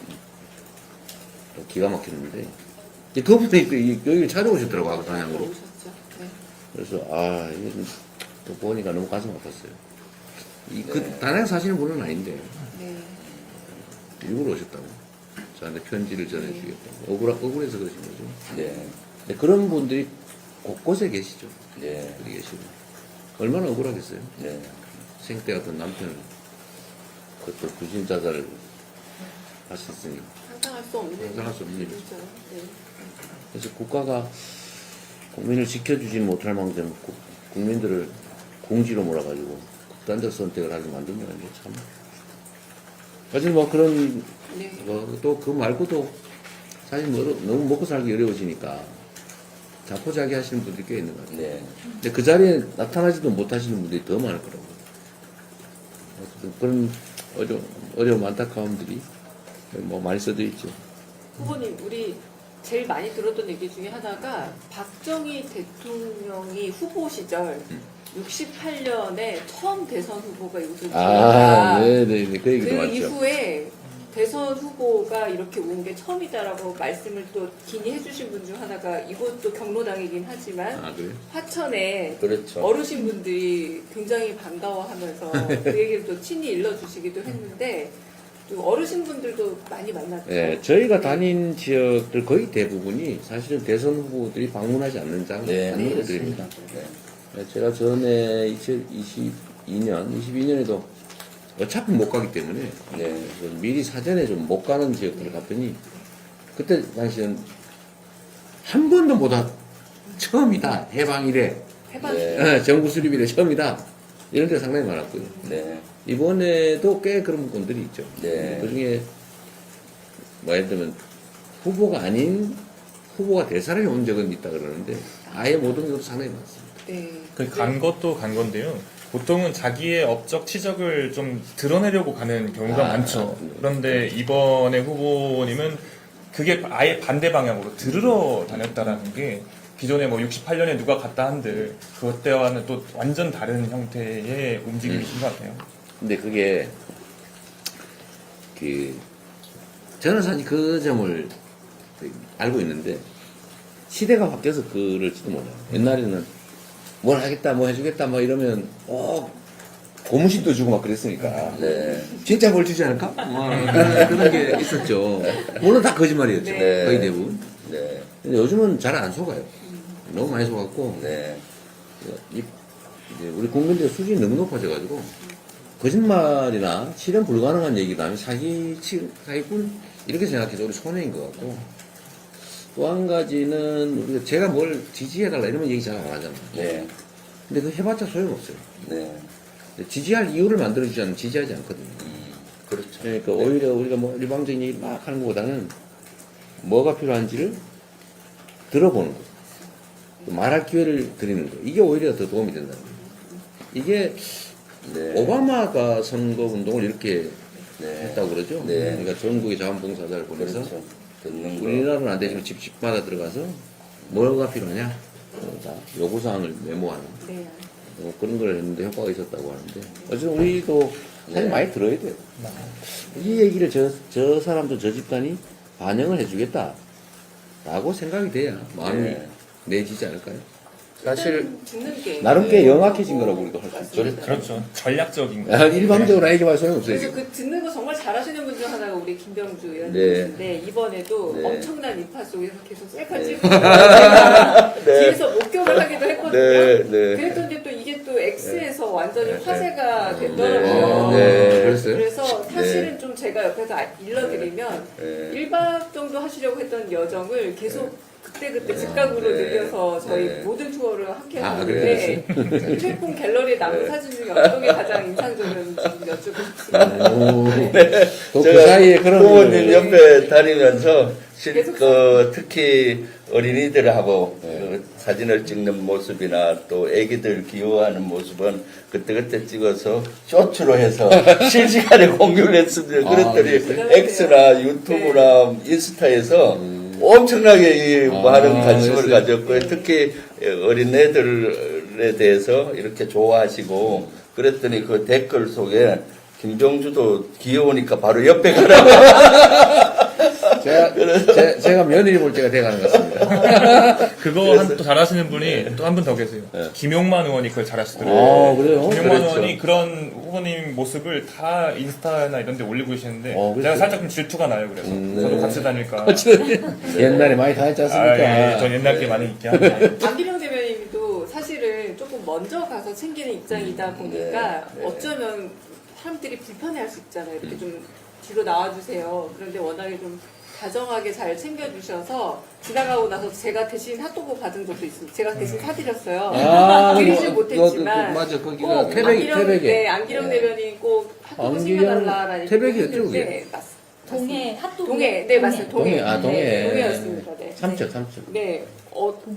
또 기가 막혔는데 그분이 여기 찾아오셨더라고 아까 단양으로. 그래서 이게 또 보니까 너무 가슴 아팠어요. 단양 사시는 분은 아닌데 일부러 오셨다고 저한테 편지를 전해주겠다고 억울해서 그러신 거죠. 근데 그런 분들이 곳곳에 계시죠. 어디 계시고 얼마나 억울하겠어요. 생때 같은 남편을 그것도 부신자살을 하셨으니
상상할 수 없는
일이죠. 그래서 국가가 국민을 지켜주지 못할 망정 국민들을 공지로 몰아가지고 극단적 선택을 하게 만든다는 게 참. 사실 그런 또 그 말고도 사실 너무 먹고 살기 어려우시니까 자포자기 하시는 분들이 꽤 있는 것 같아요. 근데 그 자리에 나타나지도 못하시는 분들이 더 많을 거라고. 그런 어려움 안타까움들이 많이 써져 있죠.
후보님, 우리 제일 많이 들었던 얘기 중에 하나가 박정희 대통령이 후보 시절 68년에 처음 대선 후보가 이곳을 지었다.
네네. 그 얘기도
그
맞죠.
이후에 대선 후보가 이렇게 온 게 처음이다라고 말씀을 또 긴히 해주신 분 중 하나가 이곳도 경로당이긴 하지만
아, 그래요?
화천에
그렇죠.
어르신분들이 굉장히 반가워하면서 그 얘기를 또 친히 일러주시기도 했는데 또 어르신분들도 많이 만났죠.
예, 저희가 다닌 지역들 거의 대부분이 사실은 대선 후보들이 방문하지 않는
네,
않는 곳들입니다.
네.
제가 전에 22년에도 어차피 못 가기 때문에
네.
그래서 미리 사전에 좀 못 가는 지역들을 갔더니 그때 당시엔 한 번도 못하 처음이다 해방 이래
해방
네.
정부 수립 이래 처음이다 이런 데가 상당히 많았고요.
네.
이번에도 꽤 그런 분들이 있죠.
네.
그 중에 뭐 예를 들면 후보가 아닌 후보가 될 사람이 온 적은 있다 그러는데 아예 못 온 것도 상당히 많습니다.
네.
간 것도 간 건데요. 보통은 자기의 업적 치적을 좀 드러내려고 가는 경우가 많죠. 그런데 이번에 후보님은 그게 아예 반대 방향으로 들으러 다녔다라는 게 기존에 뭐 68년에 누가 갔다 한들 그것 때와는 또 완전 다른 형태의 움직임이신 것 같아요.
근데 그게 저는 사실 그 점을 알고 있는데 시대가 바뀌어서 그럴지도 몰라요. 옛날에는 뭘 하겠다, 뭐 해주겠다, 뭐 이러면 고무신도 주고 막 그랬으니까
네.
진짜 뭘 주지 않을까? 그런 게 있었죠. 물론 다 거짓말이었죠.
네.
거의 대부분.
네.
근데 요즘은 잘 안 속아요. 너무 많이 속았고
네.
이제 우리 국민들 수준이 너무 높아져가지고 거짓말이나 실현 불가능한 얘기도 하면 사기꾼 이렇게 생각해서 우리 손해인 것 같고 또 한 가지는 우리가 제가 뭘 지지해달라 이러면 얘기 잘 안 하잖아요.
네.
근데 그거 해봤자 소용없어요.
네.
지지할 이유를 만들어주지 않으면 지지하지 않거든요.
그렇죠.
그러니까 오히려 우리가 뭐 일방적인 얘기 막 하는 것보다는 뭐가 필요한지를 들어보는 거. 또 말할 기회를 드리는 거. 이게 오히려 더 도움이 된다는 거예요. 이게
네.
오바마가 선거 운동을 이렇게
네.
했다고 그러죠.
네.
그러니까 전국의 자원봉사자를 보내서
그렇죠. 듣는 거.
우리나라는 안 되지만 집집마다 들어가서 뭐가 필요하냐 다 요구사항을 메모하는
네.
그런 걸 했는데 효과가 있었다고 하는데 어쨌든 우리도 사실
네.
많이 들어야 돼요. 이 얘기를 저 사람도 저 집단이 반영을 해주겠다 라고 생각이 돼야 마음이
네.
내지지 않을까요?
사실
듣는 게
나름 꽤 영악해진 거라고 우리도 할 수 있죠.
그렇죠. 전략적인 거.
일방적으로 얘기할 소용없어요.
그래서
지금.
그 듣는 거 정말 잘하시는 분 중 하나가 우리 김병주
네.
의원님이신데 이번에도
네.
엄청난 인파 속에서 계속 셀카
네.
찍고 제가 뒤에서 목격을 하기도 했거든요.
네, 네.
그랬더니 또 이게 또 X에서 완전히
네.
화제가
네.
됐더라고요.
네.
그랬어요?
그래서 사실은 좀 제가 옆에서 일러드리면
네.
1박 정도 하시려고 했던 여정을 계속 그때 즉각으로
네.
늘려서 저희
네.
모든 투어를 함께
아,
하는데 휴대폰 갤러리에 남은
네.
사진 중에 어떤 게 가장 인상적이었는지 좀 여쭙고 싶습니다.
또 그
제가
사이에 그런
부모님 옆에 다니면서
계속
특히 어린이들하고 그 사진을 찍는 모습이나 또 애기들 귀여워하는 모습은 그때그때 찍어서 쇼츠로 해서 실시간에 공유를 했습니다. 그랬더니
그랬어요?
X나 유튜브나 인스타에서 엄청나게 이 많은 관심을
그랬어요?
가졌고요. 특히 어린애들에 대해서 이렇게 좋아하시고 그랬더니 그 댓글 속에 김병주도 귀여우니까 바로 옆에 가라고.
제가 며느리 볼 때가 돼가는 것 같습니다.
그거 또 잘하시는 분이 또 한 분 더 계세요. 김용만 의원이 그걸 잘하시더라고요.
아, 그래요?
김용만
그렇죠.
의원이 그런 후보님 모습을 다 인스타나 이런 데 올리고 계시는데
그렇죠.
제가 살짝 좀 질투가 나요. 그래서 저도 같이 다닐까.
옛날에 많이 다녔지 않습니까?
전 옛날 게 많이 있긴 한데.
안기령 대변인도 사실은 조금 먼저 가서 챙기는 입장이다 보니까
네.
어쩌면 사람들이 불편해할 수 있잖아요. 이렇게 좀 뒤로 나와주세요. 그런데 워낙에 좀 다정하게 잘 챙겨주셔서 지나가고 나서 제가 대신 핫도그 받은 적도 있습니다. 제가 대신 사드렸어요. 드리지 못했지만
맞아, 거기가
꼭
태백에.
안기령 대변인 꼭 핫도그
안기령
챙겨달라라는
태백이었죠,
했는데
그게?
동해 핫도그.
동해, 네 맞습니다. 동해,
동해.
네, 동해였습니다. 네.
삼척.
네,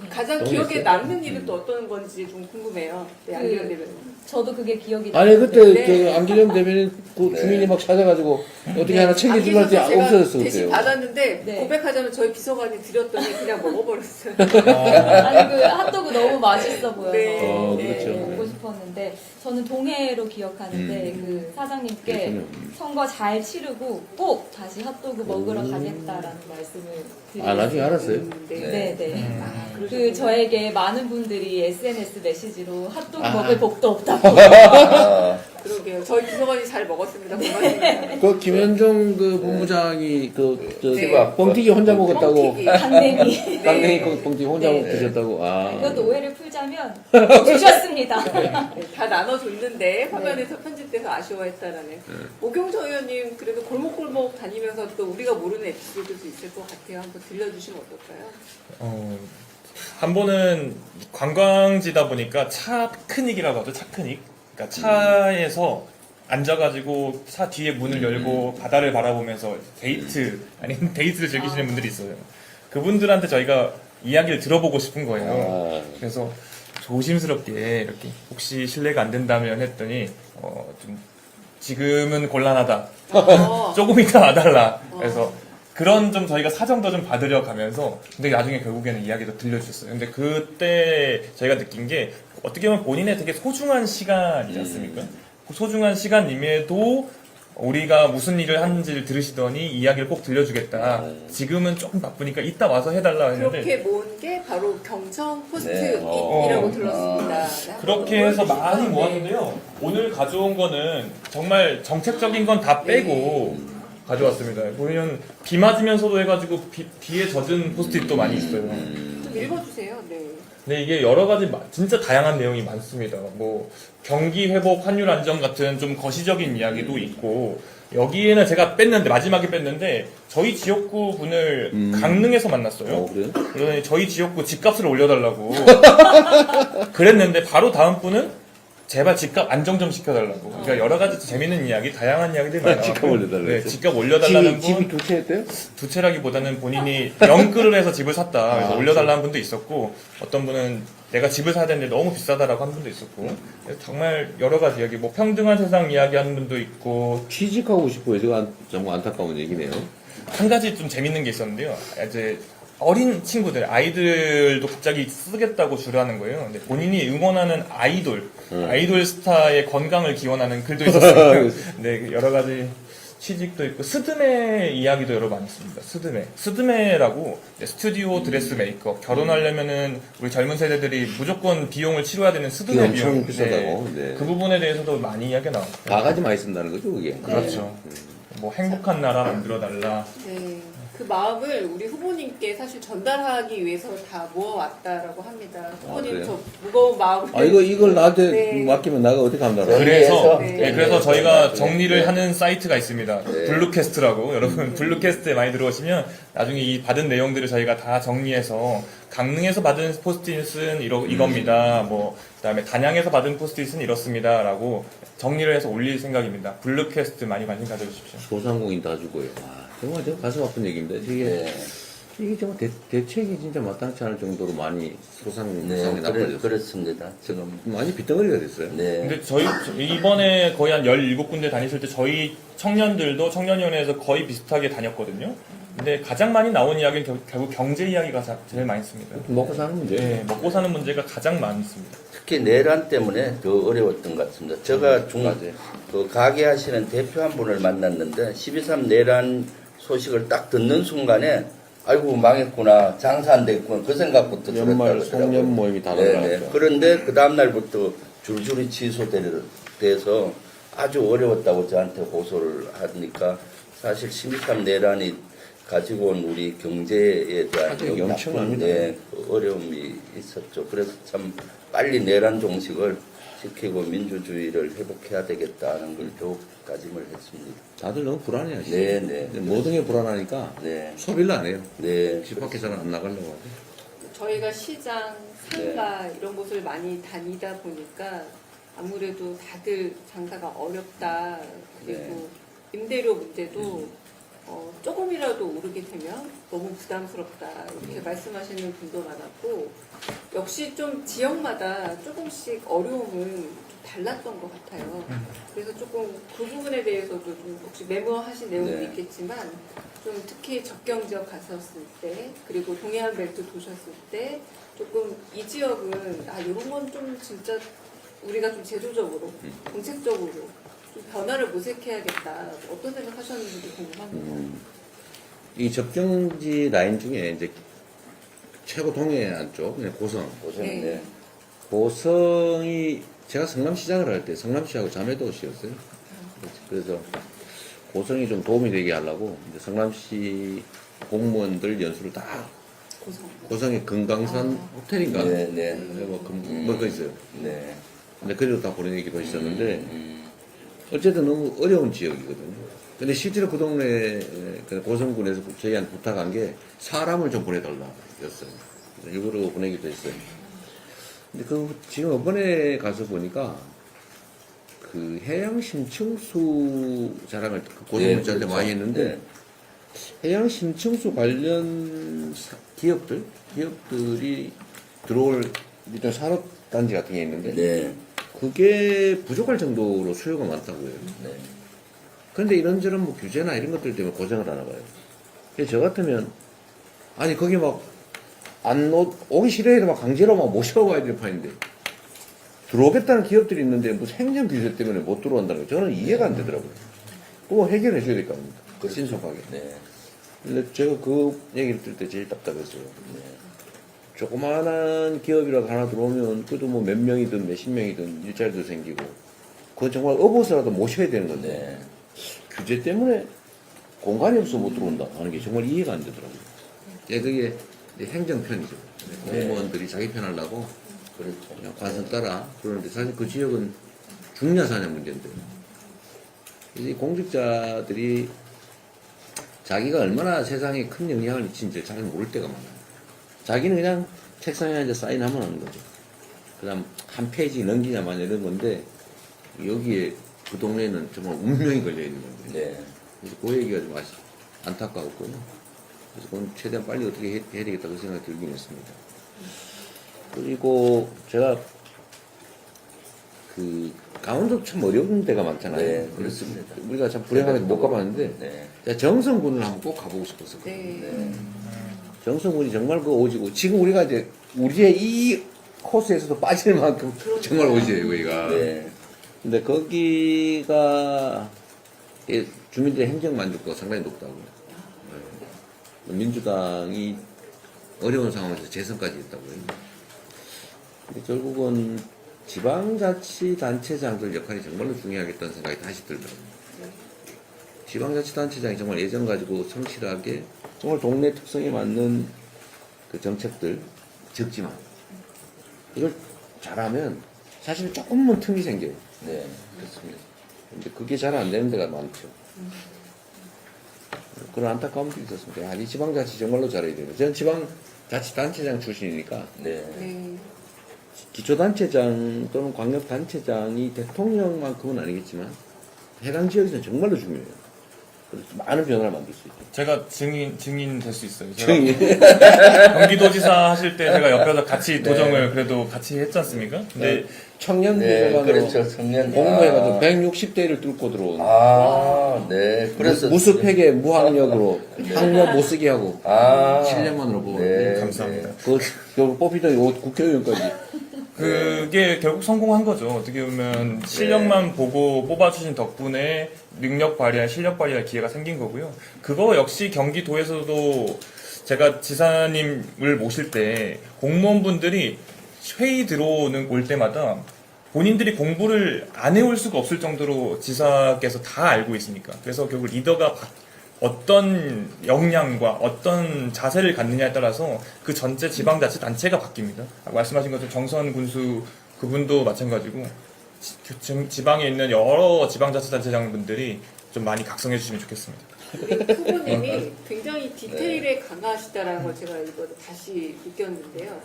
가장
동해
기억에
있어요?
남는 일은 또 어떤 건지 좀 궁금해요. 네, 안기령 대변인.
저도 그게 기억이
아니
나요.
그때
네.
저 안기령 대변인 그 주민이 막 찾아가지고 어떻게 하나 챙겨주려 할때
안 계셔서
없어졌어
제가 대신
그때요.
받았는데
네.
고백하자면 저희 비서관이 드렸더니 그냥 먹어버렸어요.
아니 그 핫도그 너무 맛있어 보여서
네.
그렇죠.
먹고 싶었는데 저는 동해로 기억하는데 그 사장님께
그렇군요.
선거 잘 치르고 꼭 다시 핫도그 먹으러 가겠다라는 말씀을 드리고
아, 나중에 알았어요?
네네. 그
그러셨구나.
저에게 많은 분들이 SNS 메시지로 핫도그
아.
먹을 복도 없다고.
아,
그러게요. 저희 비서관이 잘 먹었습니다. 고맙습니다.
그 김현종 그 본부장이
네.
뻥튀기 혼자 먹었다고.
뻥튀기.
강냉이.
강냉이 그 뻥튀기 혼자
네.
드셨다고. 아.
이것도 오해를 풀자면 주셨습니다.
네, 다 나눠줬는데 화면에서 편집돼서 아쉬워했다라는. 오경정 의원님 그래도 골목골목 다니면서 또 우리가 모르는 에피소드도 있을 것 같아요. 한번 들려주시면 어떨까요?
한 번은 관광지다 보니까 차크닉이라고 하죠. 차크닉. 그러니까 차에서 앉아가지고 차 뒤에 문을 열고 바다를 바라보면서 데이트 아니면 데이트를 즐기시는 분들이 있어요. 그분들한테 저희가 이야기를 들어보고 싶은 거예요.
아.
그래서 조심스럽게 이렇게 혹시 실례가 안 된다면 했더니 좀 지금은 곤란하다. 조금 이따 와달라. 그래서 그런 좀 저희가 사정도 좀 받으려 가면서 근데 나중에 결국에는 이야기도 들려주셨어요. 근데 그때 저희가 느낀 게 어떻게 보면 본인의 되게 소중한 시간이지 않습니까? 그 소중한 시간임에도 우리가 무슨 일을 하는지를 들으시더니 이야기를 꼭 들려주겠다. 지금은 조금 바쁘니까 이따 와서 해달라 했는데
그렇게 모은 게 바로 경청
네.
포스트잇이라고 들었습니다. 네,
그렇게
한번
해서 많이
보여주시죠.
모았는데요. 오늘 가져온 거는 정말 정책적인 건 다 빼고 가져왔습니다. 보면 비 맞으면서도 해가지고 비에 젖은 포스트잇도 많이 있어요.
좀 읽어주세요. 네.
네, 이게 여러 가지 진짜 다양한 내용이 많습니다. 뭐 경기 회복, 환율 안정 같은 좀 거시적인 이야기도 있고 여기에는 제가 뺐는데 마지막에 뺐는데 저희 지역구 분을 강릉에서 만났어요.
그래요?
그러더니 저희 지역구 집값을 올려달라고 그랬는데 바로 다음 분은 제발 집값 안정 좀 시켜달라고. 그러니까 여러 가지 재밌는 이야기, 다양한 이야기들이 많아요.
집값 올려달라고
네,
했어요?
집값 올려달라는 분.
집이 두 채였대요?
두 채라기보다는 본인이 연끌을 해서 집을 샀다. 그래서
아,
올려달라는 분도 있었고, 어떤 분은 내가 집을 사야 되는데 너무 비싸다라고 한 분도 있었고, 그래서 정말 여러 가지 이야기, 뭐 평등한 세상 이야기하는 분도 있고,
취직하고 싶어요. 제가 정말 안타까운 얘기네요.
한 가지 좀 재밌는 게 있었는데요. 이제 어린 친구들, 아이들도 갑자기 쓰겠다고 주라는 거예요. 근데 본인이 응원하는 아이돌 스타의 건강을 기원하는 글도 있었어요. 네, 여러 가지 취직도 있고, 스드메 이야기도 여러 많이 있습니다. 스드메라고 스튜디오 드레스 메이크업. 결혼하려면은 우리 젊은 세대들이 무조건 비용을 치러야 되는 스드메
엄청
비용.
비싸다고. 네.
그 부분에 대해서도 많이 이야기가 나왔어요.
바가지 많이 쓴다는 거죠, 그게?
그렇죠. 뭐 행복한 나라 만들어달라.
네. 그 마음을 우리 후보님께 사실 전달하기 위해서 다 모아왔다라고 합니다. 후보님
그래요?
저 무거운 마음을.
아, 이걸 나한테
네.
맡기면 나가 어떻게 한다고?
그래서
네.
그래서 저희가
네.
정리를 하는 사이트가 있습니다.
네.
블루캐스트라고 여러분 블루캐스트에 많이 들어오시면 나중에 이 받은 내용들을 저희가 다 정리해서 강릉에서 받은 포스트잇은 이겁니다. 뭐 그다음에 단양에서 받은 포스트잇은 이렇습니다라고 정리를 해서 올릴 생각입니다. 블루캐스트 많이 관심 가져주십시오.
소상공인 다 주고요. 아, 정말 저 가슴 아픈 얘기입니다. 이게 정말 대책이 진짜 마땅치 않을 정도로 많이 소상공인이 나빠졌어요.
그렇습니다. 지금
많이 빗덩어리가 됐어요.
네.
근데 저희 이번에 거의 한 17군데 다니실 때 저희 청년들도 청년위원회에서 거의 비슷하게 다녔거든요. 근데 가장 많이 나온 이야기는 결국 경제 이야기가 제일 많이 있습니다.
먹고 사는 문제.
네, 먹고 사는 문제가 가장 많습니다.
특히 내란 때문에 더 어려웠던 것 같습니다. 제가 그 가게 하시는 대표 한 분을 만났는데 12.3 내란 소식을 딱 듣는 순간에 아이고 망했구나, 장사 안 되겠구나 그 생각부터
연말
들었다고
송년 모임이 다 올라갔죠.
그런데 그 다음 날부터 줄줄이 취소돼서 아주 어려웠다고 저한테 호소를 하니까 사실 12.3 내란이 가지고 온 우리 경제에 대한
아주 엄청납니다.
어려움이 있었죠. 그래서 참 빨리 내란 종식을 지키고 민주주의를 회복해야 되겠다는 걸 더욱 다짐을 했습니다.
다들 너무 불안해하시죠.
네.
모든 게 불안하니까
네.
소비를 안 해요.
네.
집 밖에서는 안 나가려고 하고.
저희가 시장, 상가 이런 곳을 많이 다니다 보니까 아무래도 다들 장사가 어렵다. 그리고 임대료 문제도 조금이라도 오르게 되면 너무 부담스럽다 이렇게 말씀하시는 분도 많았고 역시 좀 지역마다 조금씩 어려움은 좀 달랐던 것 같아요. 그래서 조금 그 부분에 대해서도 좀 혹시 메모하신 내용도
네.
있겠지만 좀 특히 적경 지역 갔었을 때 그리고 동해안 벨트 도셨을 때 조금 이 지역은 이런 건 좀 진짜 우리가 좀 제도적으로 정책적으로 좀 변화를 모색해야겠다. 어떤 생각하셨는지 궁금합니다.
이 접경지 라인 중에 이제 최고 동해안 쪽, 그냥 고성.
네.
네.
고성이 제가 성남시장을 할 때 성남시하고 자매도시였어요. 그래서 고성이 좀 도움이 되게 하려고 이제 성남시 공무원들 연수를 다 고성의 금강산 호텔인가?
네, 네.
뭐가 있어요.
네.
근데 그래도 다 보내기도 했었는데 어쨌든 너무 어려운 지역이거든요. 근데 실제로 그 동네 고성군에서 저희한테 부탁한 게 사람을 좀 보내달라였어요. 일부러 보내기도 했어요. 근데 지금 이번에 가서 보니까 그 해양 심층수 자랑을 고성군한테
그렇죠.
많이 했는데
네.
해양 심층수 관련 기업들이 들어올 일단 산업단지 같은 게 있는데
네.
그게 부족할 정도로 수요가 많다고 해요.
네.
그런데 이런저런 뭐 규제나 이런 것들 때문에 고생을 하나 봐요. 그래서 저 같으면 아니 거기 막 안 오기 싫어해도 막 강제로 막 모셔와야 될 판인데 들어오겠다는 기업들이 있는데 무슨 행정 규제 때문에 못 들어온다는 거 저는 이해가 안 되더라고요. 그거 해결해 줘야 될 거 아닙니까? 신속하게.
네.
근데 제가 그 얘기를 들을 때 제일 답답했어요. 조그마한 기업이라도 하나 들어오면 그래도 뭐 몇 명이든 몇십 명이든 일자리도 생기고 그건 정말 업어서라도 모셔야 되는 건데
네.
규제 때문에 공간이 없어 못 들어온다 하는 게 정말 이해가 안 되더라고요. 그게 이제 행정편이죠. 공무원들이 자기 편 하려고
그렇죠.
그냥 관성 따라 그러는데 사실 그 지역은 중야 사냐 문제인데 이 공직자들이 자기가 얼마나 세상에 큰 영향을 미친지 잘 모를 때가 많아요. 자기는 그냥 책상에 앉아 사인하면 하는 거죠. 그 다음 한 페이지 넘기냐 마냐 이런 건데 여기에 그 동네에는 정말 운명이 걸려 있는 건데
네.
그래서 그 얘기가 좀 안타까웠고요. 그래서 그건 최대한 빨리 어떻게 해야 되겠다고 생각이 들긴 했습니다. 그리고 제가 그 강원도 참 어려운 데가 많잖아요.
네, 그렇습니다.
우리가 참 불행하게 못 가봤는데
네.
제가 정성군을 한번 꼭 가보고 싶었었거든요.
네.
정성군이 정말 그 오지고 지금 우리가 이제 우리의 이 코스에서도 빠질 만큼 정말 오지예요 거기가.
네.
근데 거기가 주민들의 행정 만족도가 상당히 높다고요. 네. 민주당이 어려운 상황에서 재선까지 했다고요. 근데 결국은 지방자치단체장들 역할이 정말로 중요하겠다는 생각이 다시 들더라고요. 지방자치단체장이 정말 예전 가지고 성실하게 정말 동네 특성에 맞는 그 정책들 적지만 이걸 잘하면 사실 조금만 틈이 생겨요.
네. 그렇습니다.
근데 그게 잘 안 되는 데가 많죠. 그런 안타까움도 있었습니다. 아, 이 지방자치 정말로 잘해야 돼요. 저는 지방자치단체장 출신이니까
네.
네.
기초단체장 또는 광역단체장이 대통령만큼은 아니겠지만 해당 지역에서는 정말로 중요해요. 그래서 많은 변화를 만들 수 있죠.
제가 증인 될 수 있어요. 경기도지사 하실 때 제가 옆에서 같이 도정을 그래도 같이 했지 않습니까? 근데
청년
네,
비서관으로
그렇죠. 청년.
공모해가지고 160대를 뚫고 들어온
네. 그래서.
무습회계 무학력으로 학력 못 쓰게 하고 7년만으로 뽑았는데
네,
감사합니다.
그 뽑히던 국회의원까지
그게 결국 성공한 거죠. 어떻게 보면 실력만 보고 뽑아주신 덕분에 능력 발휘한 실력 발휘할 기회가 생긴 거고요. 그거 역시 경기도에서도 제가 지사님을 모실 때 공무원분들이 회의 올 때마다 본인들이 공부를 안 해올 수가 없을 정도로 지사께서 다 알고 있으니까. 그래서 결국 리더가 어떤 역량과 어떤 자세를 갖느냐에 따라서 그 전체 지방자치단체가 바뀝니다. 말씀하신 것처럼 정선 군수 그분도 마찬가지고 지방에 있는 여러 지방자치단체장분들이 좀 많이 각성해 주시면 좋겠습니다.
후보님이 굉장히 디테일에 강하시다라는 걸 제가 이거 다시 느꼈는데요.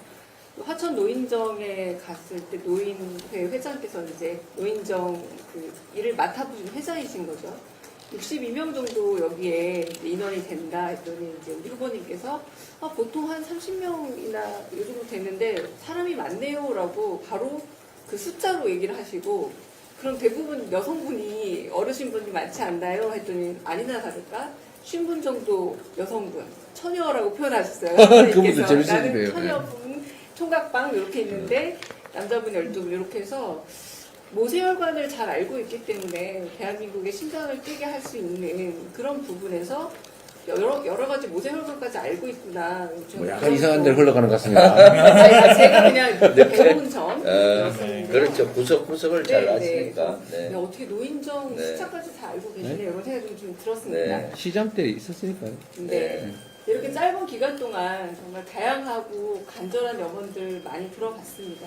화천 노인정에 갔을 때 노인회 회장께서 이제 노인정 그 일을 맡아보신 회장이신 거죠. 62명 정도 여기에 인원이 된다 했더니 이제 우리 후보님께서 보통 한 30명이나 요 정도 됐는데 사람이 많네요라고 바로 그 숫자로 얘기를 하시고 그럼 대부분 여성분이 어르신분이 많지 않나요? 했더니 아니나 다를까 50분 정도 여성분 처녀라고 표현하셨어요.
그분도 재밌으시네요.
나는 처녀분 총각방 이렇게 있는데 남자분 12분 이렇게 해서 모세혈관을 잘 알고 있기 때문에 대한민국의 심장을 뛰게 할 수 있는 그런 부분에서 여러 가지 모세혈관까지 알고 있구나.
뭐 약간 이상한 데로 흘러가는 것 같습니다.
제가 그냥 배운 점.
그렇죠. 구석구석을 잘
네,
아시니까.
네, 어떻게 노인정
네.
숫자까지 다 알고 계시네요. 이런 생각이 좀 들었습니다.
네.
시장 때 있었으니까요.
네. 이렇게 짧은 기간 동안 정말 다양하고 간절한 염원들 많이 들어봤습니다.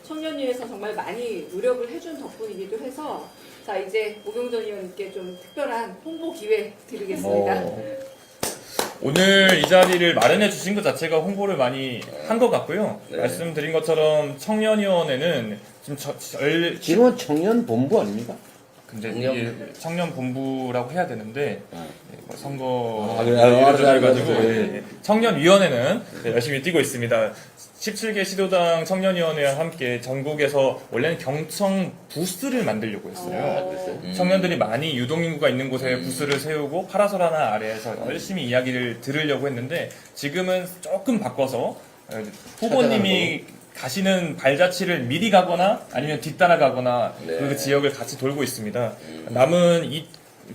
청년위에서 정말 많이 노력을 해준 덕분이기도 해서 자 이제 오경전 의원님께 좀 특별한 홍보 기회 드리겠습니다.
오늘 이 자리를 마련해 주신 것 자체가 홍보를 많이 한 것 같고요.
네.
말씀드린 것처럼 청년위원회는
지금은 청년 본부 아닙니까?
근데 이게 청년 본부라고 해야 되는데 뭐 선거
아, 그래. 알았어.
가지고 청년위원회는 열심히 뛰고 있습니다. 17개 시도당 청년위원회와 함께 전국에서 원래는 경청 부스를 만들려고 했어요. 청년들이 많이 유동인구가 있는 곳에 부스를 세우고 파라솔 하나 아래에서 열심히 이야기를 들으려고 했는데 지금은 조금 바꿔서 후보님이 가시는 발자취를 미리 가거나 아니면 뒤따라 가거나
네.
그 지역을 같이 돌고 있습니다. 남은 이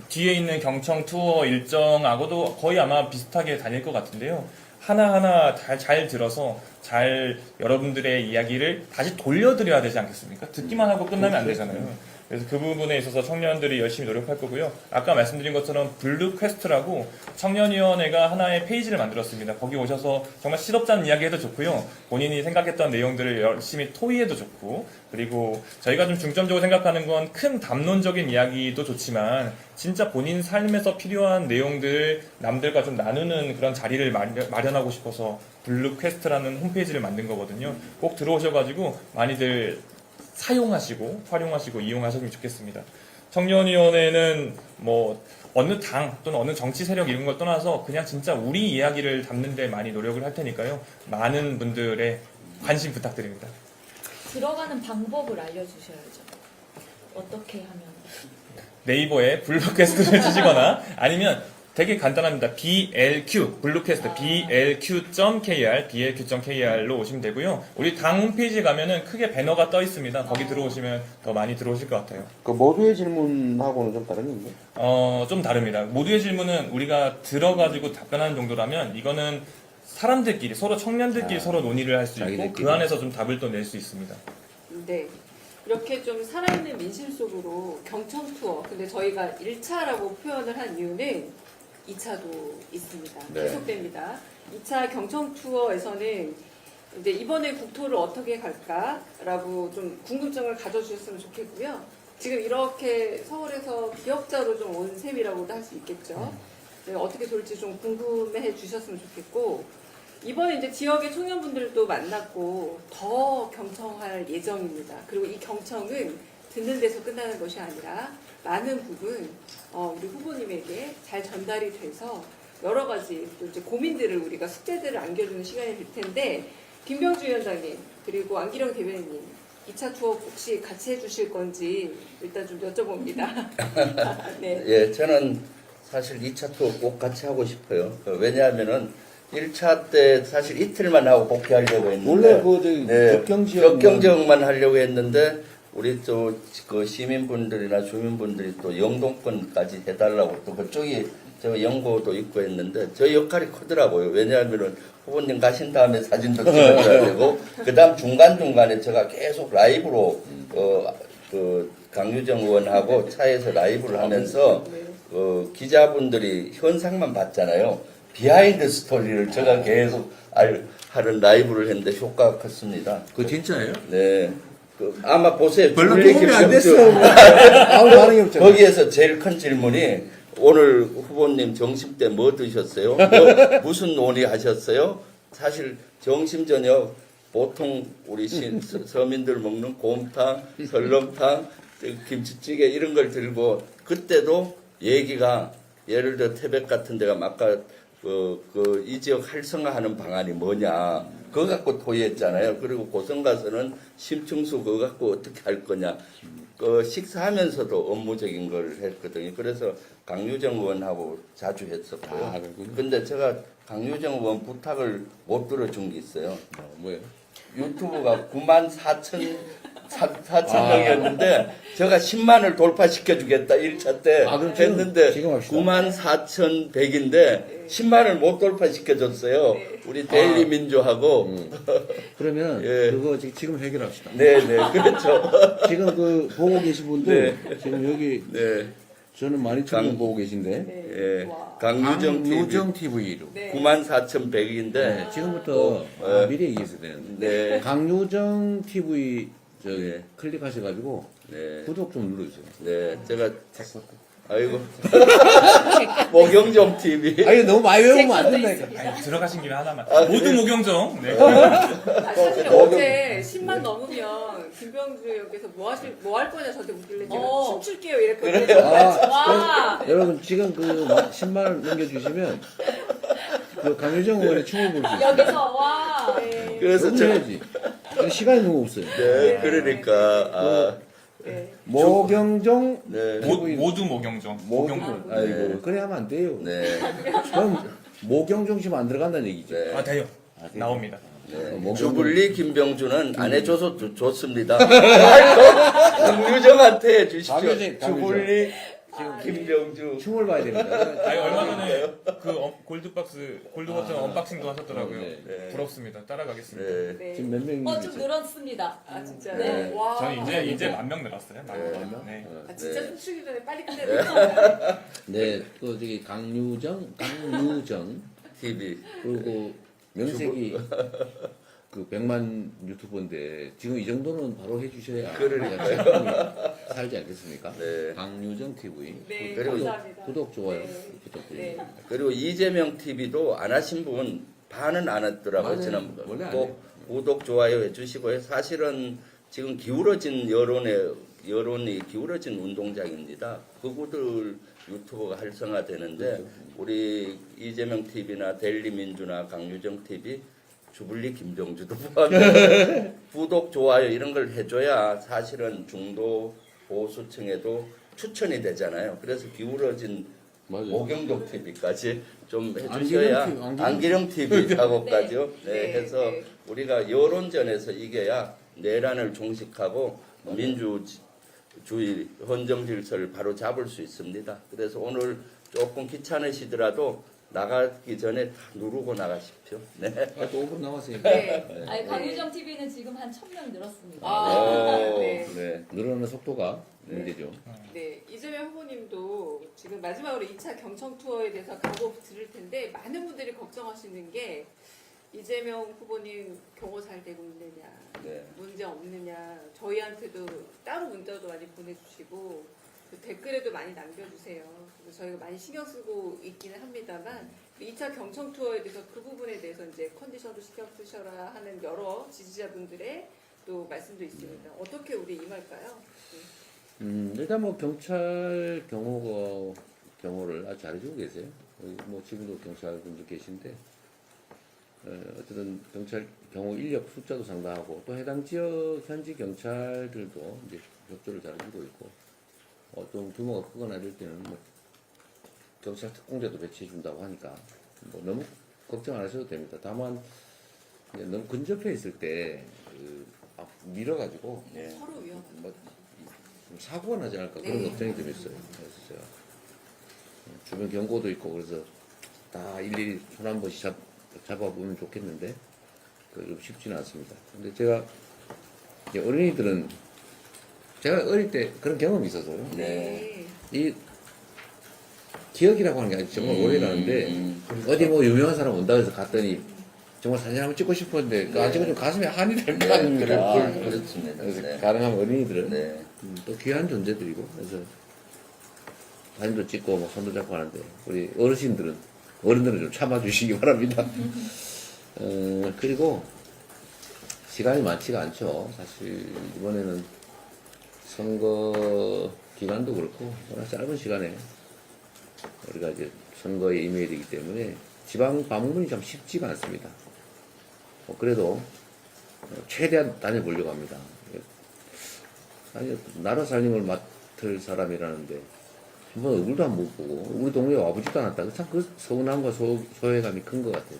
뒤에 있는 경청 투어 일정하고도 거의 아마 비슷하게 다닐 것 같은데요. 하나하나 잘 들어서 잘 여러분들의 이야기를 다시 돌려드려야 되지 않겠습니까? 듣기만 하고 끝나면 안 되잖아요. 그래서 그 부분에 있어서 청년들이 열심히 노력할 거고요. 아까 말씀드린 것처럼 블루 퀘스트라고 청년위원회가 하나의 페이지를 만들었습니다. 거기 오셔서 정말 실업자는 이야기해도 좋고요. 본인이 생각했던 내용들을 열심히 토의해도 좋고, 그리고 저희가 좀 중점적으로 생각하는 건 큰 담론적인 이야기도 좋지만 진짜 본인 삶에서 필요한 내용들을 남들과 좀 나누는 그런 자리를 마련하고 싶어서 블루 퀘스트라는 홈페이지를 만든 거거든요. 꼭 들어오셔가지고 많이들 사용하시고 활용하시고 이용하셨으면 좋겠습니다. 청년위원회는 뭐 어느 당 또는 어느 정치 세력 이런 걸 떠나서 그냥 진짜 우리 이야기를 담는 데 많이 노력을 할 테니까요. 많은 분들의 관심 부탁드립니다.
들어가는 방법을 알려주셔야죠. 어떻게 하면?
네이버에 블루캐스트를 치시거나 아니면 되게 간단합니다. BLQ, 블루캐스트, blq.kr로 오시면 되고요. 우리 당 홈페이지에 가면은 크게 배너가 떠 있습니다. 거기 들어오시면 더 많이 들어오실 것 같아요.
그 모두의 질문하고는 좀 다른 건가요?
좀 다릅니다. 모두의 질문은 우리가 들어가지고 답변하는 정도라면 이거는 사람들끼리, 서로 청년들끼리 서로 논의를 할 수 있고
자기들끼리.
그 안에서 좀 답을 또 낼 수 있습니다.
네. 이렇게 좀 살아있는 민심 속으로 경청 투어. 근데 저희가 1차라고 표현을 한 이유는 2차도 있습니다.
네.
계속됩니다. 2차 경청 투어에서는 이제 이번에 국토를 어떻게 갈까라고 좀 궁금증을 가져주셨으면 좋겠고요. 지금 이렇게 서울에서 기업자로 좀 온 셈이라고도 할 수 있겠죠. 네, 어떻게 돌지 좀 궁금해 주셨으면 좋겠고, 이번에 이제 지역의 청년분들도 만났고 더 경청할 예정입니다. 그리고 이 경청은 듣는 데서 끝나는 것이 아니라 많은 부분 우리 후보님에게 잘 전달이 돼서 여러 가지 또 이제 고민들을 우리가 숙제들을 안겨주는 시간이 될 텐데, 김병주 위원장님 그리고 안기령 대변인님 2차 투어 혹시 같이 해주실 건지 일단 좀 여쭤봅니다. 네.
예, 저는 사실 2차 투어 꼭 같이 하고 싶어요. 왜냐하면은 1차 때 사실 이틀만 하고 복귀하려고 했는데
원래 그 저기
접경 지역만 하려고 했는데 우리 또 그 시민분들이나 주민분들이 또 영동권까지 해달라고 또 그쪽이 저 연고도 있고 했는데 저 역할이 크더라고요. 왜냐하면은 후보님 가신 다음에 사진도 찍어줘야 되고 그다음 중간중간에 제가 계속 라이브로 그 강유정 의원하고 차에서 라이브를 하면서 기자분들이 현상만 봤잖아요. 비하인드 스토리를 제가 계속 하는 라이브를 했는데 효과가 컸습니다.
그거 진짜예요?
네. 아마 보세요.
별로 도움이 안 됐어요. 아무 반응이 없잖아요.
거기에서 제일 큰 질문이 오늘 후보님 점심 때 뭐 드셨어요? 무슨 논의하셨어요? 사실 점심 저녁 보통 우리 서민들 먹는 곰탕, 설렁탕, 김치찌개 이런 걸 들고 그때도 얘기가 예를 들어 태백 같은 데가 아까 이 지역 활성화하는 방안이 뭐냐 그거 갖고 토의했잖아요. 그리고 고성 가서는 심층수 그거 갖고 어떻게 할 거냐 식사하면서도 업무적인 걸 했거든요. 그래서 강유정 의원하고 자주 했었고요. 근데 제가 강유정 의원 부탁을 못 들어준 게 있어요.
뭐예요?
유튜브가 94,000 4,000명이었는데 제가 10만을 돌파시켜주겠다 1차 때
아, 그럼 지금-
했는데
지금 합시다.
94,100인데 10만을 못 돌파시켜줬어요. 우리 데일리 민주하고
그러면
예.
그거 지금 해결합시다.
네네 그렇죠.
지금 그 보고 계신 분들 지금 여기
네.
저는 많이
강-
보고 계신데
예. 강유정 TV
강유정 TV로.
94,100인데
네, 지금부터 미리 얘기했어야 되는데
네.
강유정 TV 저기
네.
클릭하셔가지고
네.
구독 좀 눌러주세요.
네, 제가 아이고 모경정 TV.
아니 너무 많이 외우면 안 된다니까.
아니, 들어가신 김에 하나만.
아,
모두
그래?
모경정. 네.
사실 어제 10만 넘으면 김병주 여기서 뭐 할 거냐 저한테 묻길래 제가 춤출게요 이랬거든요.
아, 여러분 지금 그 10만 원 넘겨주시면 그 강유정 의원의 춤을 볼 수 있어요.
여기서 와.
그래서 제가
해야지. 시간이 너무 없어요.
네, 그러니까
모경정
네.
모두 모경정. 모경정.
아이고 그래 하면 안 돼요.
네.
그럼 모경정 씨만 안 들어간다는 얘기죠.
네.
아, 돼요. 나옵니다.
네. 주불리 김병주는 안 해줘서 좋습니다. 아이고, 강유정한테 주십시오.
강유정.
주불리 김병주.
춤을 봐야 됩니다.
아니, 얼마 전에 그 골드박스, 골드버튼 언박싱도 하셨더라고요.
네.
부럽습니다. 따라가겠습니다.
네.
네.
지금 몇 명이
좀 늘었습니다.
아 진짜.
네.
와.
저는 이제 10,000명 늘었어요.
네.
네.
아, 진짜
네.
춤추기 전에 빨리 끝내야
네, 또 저기 강유정
TV.
그리고 명색이 그 100만 유튜버인데 지금 이 정도는 바로 해주셔야
그러니까요.
우리가 살지 않겠습니까?
네.
강유정 TV
네,
그리고
감사합니다.
구독 좋아요
네.
부탁드립니다.
그리고 이재명 TV도 안 하신 분 반은 안 했더라고요.
맞아요.
지난번
원래 안
꼭
해요.
구독 좋아요 해주시고요. 사실은 지금 기울어진 여론이 기울어진 운동장입니다. 극우들 유튜버가 활성화되는데
그렇죠.
우리 이재명 TV나 데일리민주나 강유정 TV 주불리 김병주도 포함해 구독 좋아요 이런 걸 해줘야 사실은 중도 보수층에도 추천이 되잖아요. 그래서 기울어진
맞아요.
모경동 TV까지 좀 해주셔야
안기령
TV 하고까지요. 네,
네,
해서
네.
우리가 여론전에서 이겨야 내란을 종식하고 민주주의 헌정 질서를 바로 잡을 수 있습니다. 그래서 오늘 조금 귀찮으시더라도 나가기 전에 다 누르고 나가십시오. 네.
또 5분 남았으니까
네.
아니, 강유정 TV는 지금 한 1,000명 늘었습니다.
아, 네.
네.
늘어나는 속도가 문제죠.
네, 이재명 후보님도 지금 마지막으로 2차 경청 투어에 대해서 각오 들을 텐데 많은 분들이 걱정하시는 게 이재명 후보님 경호 잘 되고 있느냐,
네.
문제 없느냐, 저희한테도 따로 문자도 많이 보내주시고 그 댓글에도 많이 남겨주세요. 그래서 저희가 많이 신경 쓰고 있기는 합니다만 2차 경청 투어에 대해서 그 부분에 대해서 이제 컨디션도 신경 쓰셔라 하는 여러 지지자분들의 또 말씀도 있습니다. 어떻게 우리 임할까요?
일단 뭐 경찰 경호를 아주 잘해주고 계세요. 뭐 지금도 경찰분들 계신데 어쨌든 경찰 경호 인력 숫자도 상당하고 또 해당 지역 현지 경찰들도 이제 협조를 잘해주고 있고 좀 규모가 크거나 이럴 때는 뭐 경찰 특공대도 배치해 준다고 하니까 뭐 너무 걱정 안 하셔도 됩니다. 다만 이제 너무 근접해 있을 때 밀어가지고
서로 위험하죠.
뭐 좀 사고가 나지 않을까 그런
네.
걱정이 좀 있어요. 그래서 제가 주변 경고도 있고 그래서 다 일일이 손 한 번씩 잡아보면 좋겠는데 좀 쉽지는 않습니다. 근데 제가 이제 어린이들은 제가 어릴 때 그런 경험이 있어서요.
네.
이 기억이라고 하는 게 아직 정말 오래가는데 어디 뭐 유명한 사람 온다 해서 갔더니 정말 사진 한번 찍고 싶었는데 그 아직은 좀 가슴에 한이 될 것 같은 거예요.
그렇습니다.
그래서
네.
가능하면 어린이들은
네.
또 귀한 존재들이고 그래서 사진도 찍고 뭐 손도 잡고 하는데 우리 어르신들은 좀 참아주시기 바랍니다. 그리고 시간이 많지가 않죠. 사실 이번에는 선거 기간도 그렇고 워낙 짧은 시간에 우리가 이제 선거에 임해야 되기 때문에 지방 방문이 참 쉽지가 않습니다. 그래도 최대한 다녀보려고 합니다. 아니, 나라 살림을 맡을 사람이라는데 한 번 얼굴도 안 못 보고 우리 동네에 와보지도 않았다. 참 그 서운함과 소외감이 큰 것 같아요.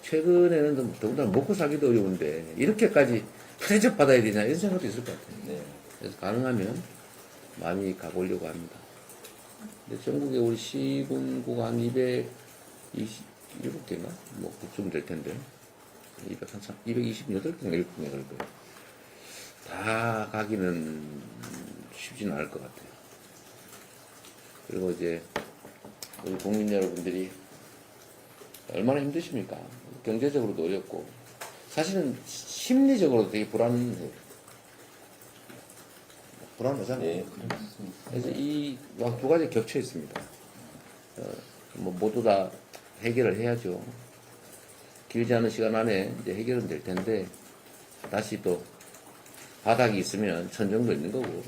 최근에는 더군다나 먹고 살기도 어려운데 이렇게까지 대접받아야 되냐 이런 생각도 있을 것 같아요.
네.
그래서 가능하면 많이 가보려고 합니다. 근데 전국에 우리 시군구가 한 227개인가? 뭐, 그쯤 될 텐데. 228개인가 7개인가 그럴 거예요. 다 가기는 쉽지는 않을 것 같아요. 그리고 이제, 우리 국민 여러분들이 얼마나 힘드십니까? 경제적으로도 어렵고, 사실은 심리적으로도 되게 불안해요. 불안하잖아요.
네.
그래서 이 두 가지 겹쳐 있습니다. 뭐 모두 다 해결을 해야죠. 길지 않은 시간 안에 이제 해결은 될 텐데 다시 또 바닥이 있으면 천정도 있는 거고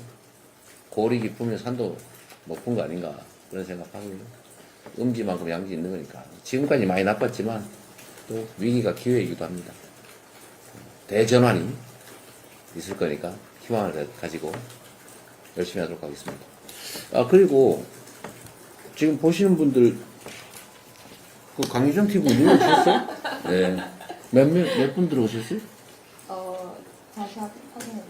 골이 깊으면 산도 높은 거 아닌가 그런 생각하고요. 음지만큼 양지 있는 거니까 지금까지 많이 나빴지만 또 위기가 기회이기도 합니다. 대전환이 있을 거니까 희망을 가지고 열심히 하도록 하겠습니다. 아, 그리고 지금 보시는 분들 그 강유정 TV 눌러주셨어요? 네. 몇 분 들어오셨어요?
다시 확인해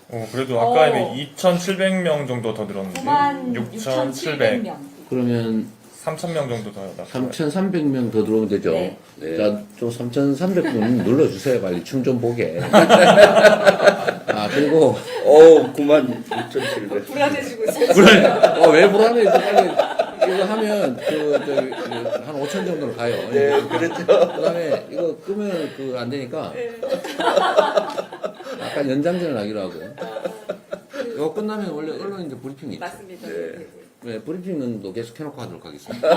보겠습니다.
그래도 아까 2,700명 정도 더 늘었는데
96,700명.
그러면
3,000명 정도 더 나왔어요.
3,300명 더 들어오면 되죠?
네.
네.
자, 좀 3,300분 눌러주세요. 빨리 춤 좀 보게. 아, 그리고
96,700.
불안해지고 있어요.
왜 불안해? 빨리 이거 하면 한 5천 정도는 가요.
네, 그렇죠.
그다음에 이거 끄면 안 되니까 약간 연장전을 하기로 하고. 이거 끝나면 원래 언론인들 브리핑이 있죠.
맞습니다.
네.
네, 브리핑은 또 계속 해놓고 하도록 하겠습니다.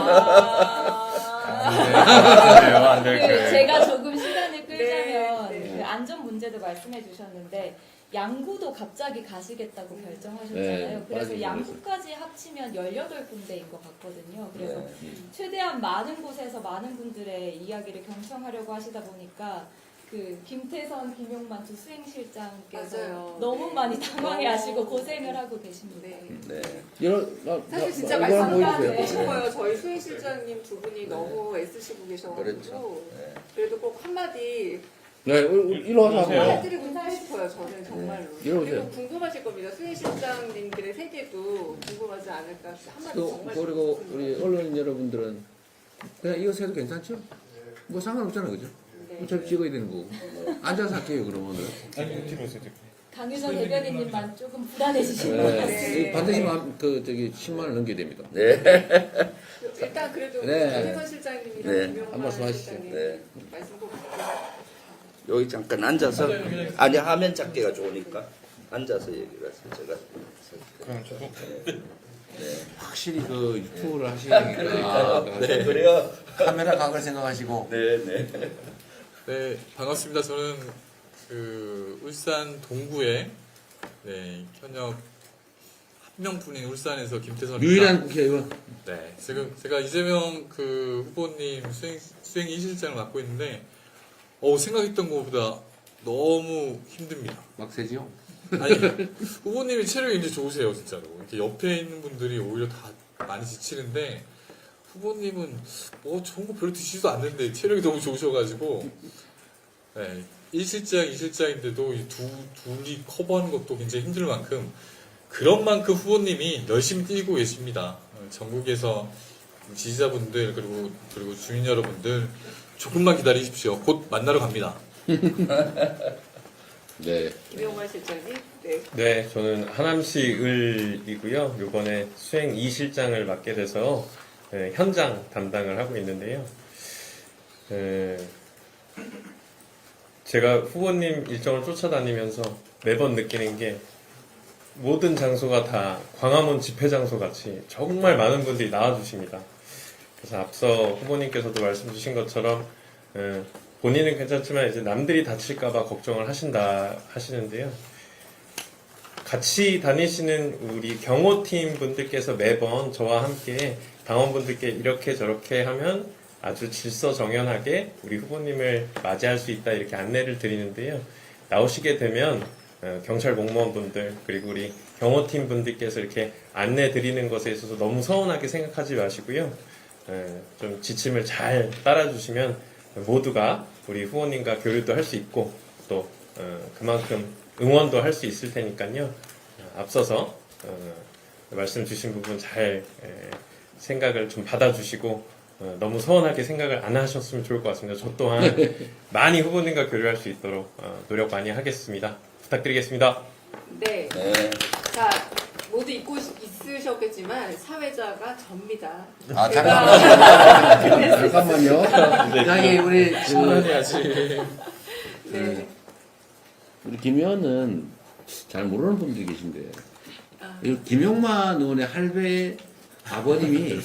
안 될 거예요.
제가 조금 시간을 끌자면
네, 네.
그 안전 문제도 말씀해 주셨는데 양구도 갑자기 가시겠다고 결정하셨잖아요.
네,
그래서
빠지고
양구까지 합치면 18군데인 것 같거든요. 그래서
네.
최대한 많은 곳에서 많은 분들의 이야기를 경청하려고 하시다 보니까 그 김태선, 김용만 두 수행실장께서
맞아요.
너무
네.
많이 당황해하시고 고생을 하고 계십니다.
네.
네.
사실 진짜
이거 한번
말씀하고
보여주세요.
싶어요. 저희 수행실장님 두 분이 너무 애쓰시고 계셔가지고
그렇죠. 네.
그래도 꼭 한마디
네, 이리 와서
네.
한번.
해드리고 싶어요. 저는 정말로.
이리 오세요.
그리고 궁금하실 겁니다. 수행실장님들의 세계도 궁금하지 않을까. 한마디 정말
그리고 우리 언론인 여러분들은 그냥 이거 해도 괜찮죠? 뭐 상관없잖아요, 그죠? 어차피 찍어야 되는 거고. 앉아서 할게요, 그럼 오늘.
아니, 뒤로 오세요.
강유정 대변인님만 조금 불안해지시는 것 같아요.
네. 반드시 10만 원 넘겨야 됩니다.
네.
일단 그래도
네.
김태선 실장님이랑
네.
김용만
한 말씀 하시죠.
실장님
네.
말씀 꼭 부탁드립니다.
여기 잠깐 앉아서 아니 화면 잡기가 좋으니까 앉아서 얘기를 하세요. 제가
그럼 저도
확실히 그 유튜브를 하시니까
네 그래요.
카메라 각을 생각하시고
네네.
네, 반갑습니다. 저는 그 울산 동구에 현역 한 명뿐인 울산에서 김태선
유일한 국회의원.
네, 지금 제가 이재명 그 후보님 수행 2실장을 맡고 있는데 생각했던 것보다 너무 힘듭니다.
막 세지요?
아니 후보님이 체력이 굉장히 좋으세요, 진짜로. 이렇게 옆에 있는 분들이 오히려 다 많이 지치는데 후보님은 좋은 거 별로 드시지도 않는데 체력이 너무 좋으셔가지고 1실장, 2실장인데도 이 둘이 커버하는 것도 굉장히 힘들 만큼 그런 만큼 후보님이 열심히 뛰고 계십니다. 전국에서 지지자분들 그리고 주민 여러분들 조금만 기다리십시오. 곧 만나러 갑니다.
네.
김용만 실장님. 네.
네, 저는 하남시 을이고요. 이번에 수행 2실장을 맡게 돼서 현장 담당을 하고 있는데요. 제가 후보님 일정을 쫓아다니면서 매번 느끼는 게 모든 장소가 다 광화문 집회 장소 같이 정말 많은 분들이 나와주십니다. 그래서 앞서 후보님께서도 말씀 주신 것처럼 본인은 괜찮지만 이제 남들이 다칠까봐 걱정을 하시는데요. 같이 다니시는 우리 경호팀 분들께서 매번 저와 함께 당원분들께 이렇게 저렇게 하면 아주 질서정연하게 우리 후보님을 맞이할 수 있다 이렇게 안내를 드리는데요. 나오시게 되면 경찰 공무원분들 그리고 우리 경호팀 분들께서 이렇게 안내 드리는 것에 있어서 너무 서운하게 생각하지 마시고요. 좀 지침을 잘 따라주시면 모두가 우리 후보님과 교류도 할 수 있고 또 그만큼 응원도 할 수 있을 테니까요. 앞서서 말씀 주신 부분 잘 생각을 좀 받아주시고 너무 서운하게 생각을 안 하셨으면 좋을 것 같습니다. 저 또한 많이 후보님과 교류할 수 있도록 노력 많이 하겠습니다. 부탁드리겠습니다.
네.
네.
자, 모두 잊고 있으셨겠지만 사회자가 접니다.
아,
제가
잠깐만요. 저기 우리
네.
우리 김 의원은 잘 모르는 분들이 계신데
아.
이 김용만 의원의 할배 아버님이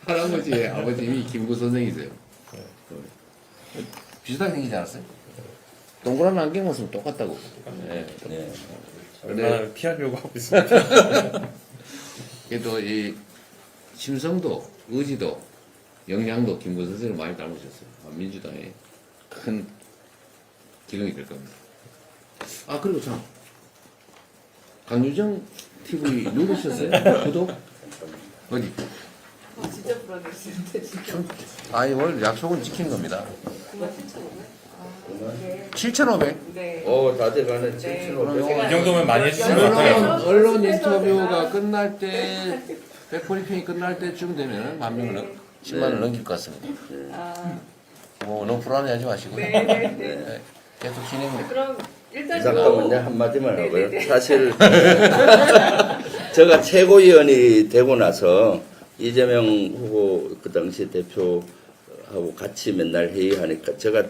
할아버지의 아버님이 김구 선생이세요. 비슷하게 생기지 않았어요? 동그란 안경만 쓰면 똑같다고. 네.
네.
얼마나 피하려고 하고 있습니다.
그래도 이 심성도, 의지도, 역량도 김구 선생을 많이 닮으셨어요. 민주당의 큰 기능이 될 겁니다. 아, 그리고 참 강유정 TV 누르셨어요? 구독? 어디?
진짜 불안했는데 진짜.
아니, 원래 약속은 지키는 겁니다.
97,500?
7,500?
네.
다 돼가네. 7,500.
이 정도면 많이 해주신 것 같아요.
언론 인터뷰가 끝날 때, 백브리핑이 끝날 때쯤 되면 10,000명을 10만을 넘길 것 같습니다.
아,
뭐 너무 불안해하지 마시고요.
네.
네, 계속 진행해.
그럼 일단
잠깐만요. 한마디만 하고요.
네네네.
사실 제가 최고위원이 되고 나서 이재명 후보 그 당시 대표하고 같이 맨날 회의하니까 제가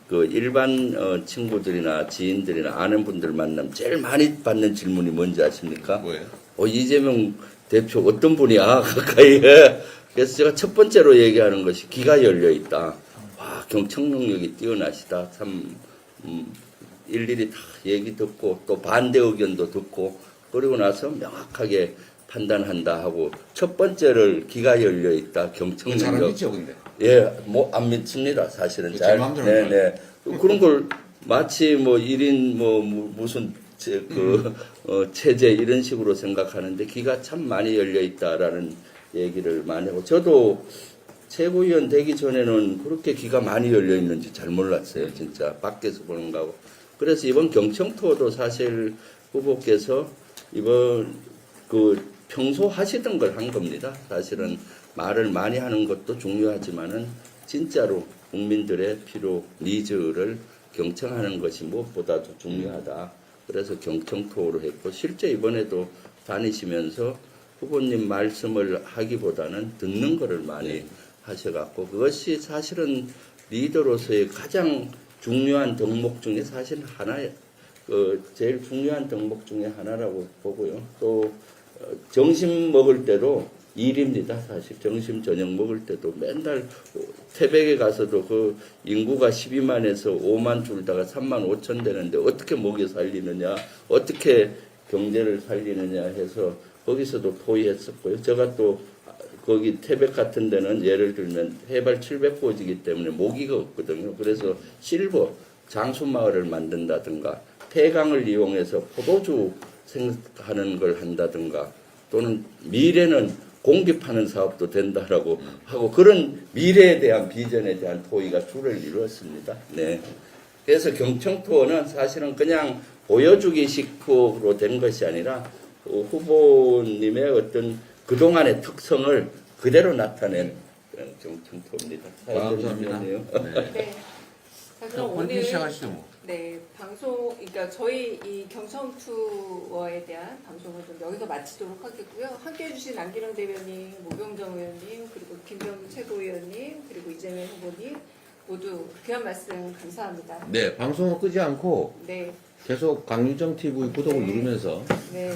그 일반 친구들이나 지인들이나 아는 분들 만나면 제일 많이 받는 질문이 뭔지 아십니까?
뭐예요?
이재명 대표 어떤 분이야? 가까이 해. 그래서 제가 첫 번째로 얘기하는 것이 귀가 열려 있다. 와, 경청 능력이 뛰어나시다. 참 일일이 다 얘기 듣고 또 반대 의견도 듣고 그리고 나서 명확하게 판단한다 하고 첫 번째를 귀가 열려 있다. 경청
잘
능력.
믿죠, 근데?
예, 뭐 안 믿습니다. 사실은
제
잘.
마음대로
네. 그런 걸 마치 뭐 1인 무슨 체제 이런 식으로 생각하는데 귀가 참 많이 열려 있다라는 얘기를 많이 하고 저도 최고위원 되기 전에는 그렇게 귀가 많이 열려 있는지 잘 몰랐어요. 진짜 밖에서 보는 거하고. 그래서 이번 경청 투어도 사실 후보께서 이번 평소 하시던 걸 한 겁니다. 사실은 말을 많이 하는 것도 중요하지만은 진짜로 국민들의 필요, 니즈를 경청하는 것이 무엇보다도 중요하다. 그래서 경청 투어로 했고 실제 이번에도 다니시면서 후보님 말씀을 하기보다는 듣는 거를 많이 하셔갖고 그것이 사실은 리더로서의 가장 중요한 덕목 중에 사실 하나예요. 제일 중요한 덕목 중에 하나라고 보고요. 또 점심 먹을 때도 일입니다. 사실 점심 저녁 먹을 때도 맨날 태백에 가서도 그 인구가 12만에서 5만 줄다가 3만 5천 되는데 어떻게 먹여 살리느냐, 어떻게 경제를 살리느냐 해서 거기서도 토의했었고요. 제가 또 거기 태백 같은 데는 예를 들면 해발 700고지이기 때문에 모기가 없거든요. 그래서 실버 장수마을을 만든다든가 폐강을 이용해서 포도주 생산하는 걸 한다든가 또는 미래는 공기 파는 사업도 된다라고 하고 그런 미래에 대한 비전에 대한 토의가 줄을 이루었습니다. 네. 그래서 경청 투어는 사실은 그냥 보여주기식으로 된 것이 아니라 후보님의 어떤 그동안의 특성을 그대로 나타낸 경청 투어입니다.
감사합니다.
네. 자, 그럼 오늘
시작하시죠, 뭐.
네, 방송, 그러니까 저희 이 경청 투어에 대한 방송을 좀 여기서 마치도록 하겠고요. 함께 해주신 안기령 대변인, 모병정 의원님, 그리고 김병규 최고위원님, 그리고 이재명 후보님 모두 귀한 말씀 감사합니다.
네, 방송은 끄지 않고
네,
계속 강유정 TV 구독을 누르면서
네.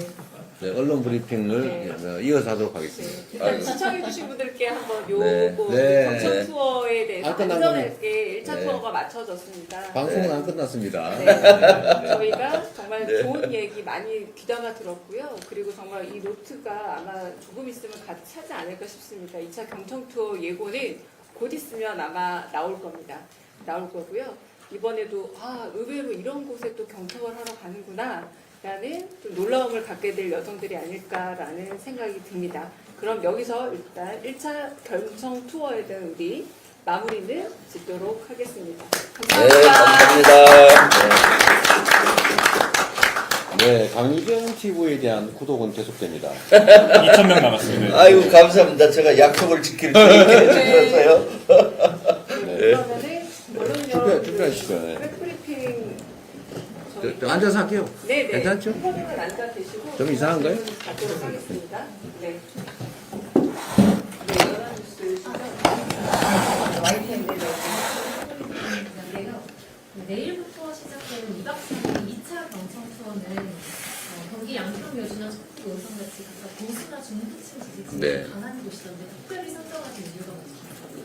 네, 언론 브리핑을 이어서 하도록 하겠습니다.
일단 시청해주신 분들께 한번
네.
요거
네.
경청 투어에 대해서
안 끝난
안전하게 1차
네.
투어가 맞춰졌습니다.
방송은 안 끝났습니다.
네. 저희가 정말 좋은 얘기 많이 귀담아 들었고요. 그리고 정말 이 노트가 아마 조금 있으면 같이 하지 않을까 싶습니다. 2차 경청 투어 예고는 곧 있으면 아마 나올 겁니다. 나올 거고요. 이번에도 의외로 이런 곳에 또 경청을 하러 가는구나 라는 좀 놀라움을 갖게 될 여성들이 아닐까라는 생각이 듭니다. 그럼 여기서 일단 1차 경청 투어에 대한 우리 마무리는 짓도록 하겠습니다.
네,
감사합니다.
감사합니다.
네, 강유경 TV에 대한 구독은 계속됩니다.
2,000명 남았습니다.
아이고, 감사합니다. 제가 약속을 지킬 수 있게 해주셔서요.
그러면은 물론 여러분들
준비하시죠.
웹브리핑
저 앉아서 할게요.
네네.
괜찮죠?
후보님은 앉아 계시고
좀 이상한가요?
갖도록 하겠습니다. 네.
내일부터 시작되는 2박 3일 2차 경청 투어는 경기 양평 여주나 서구 의성같이 각각 보수나 중도층 지지층이
네.
강한 곳이던데 특별히 선정하신 이유가 무엇입니까?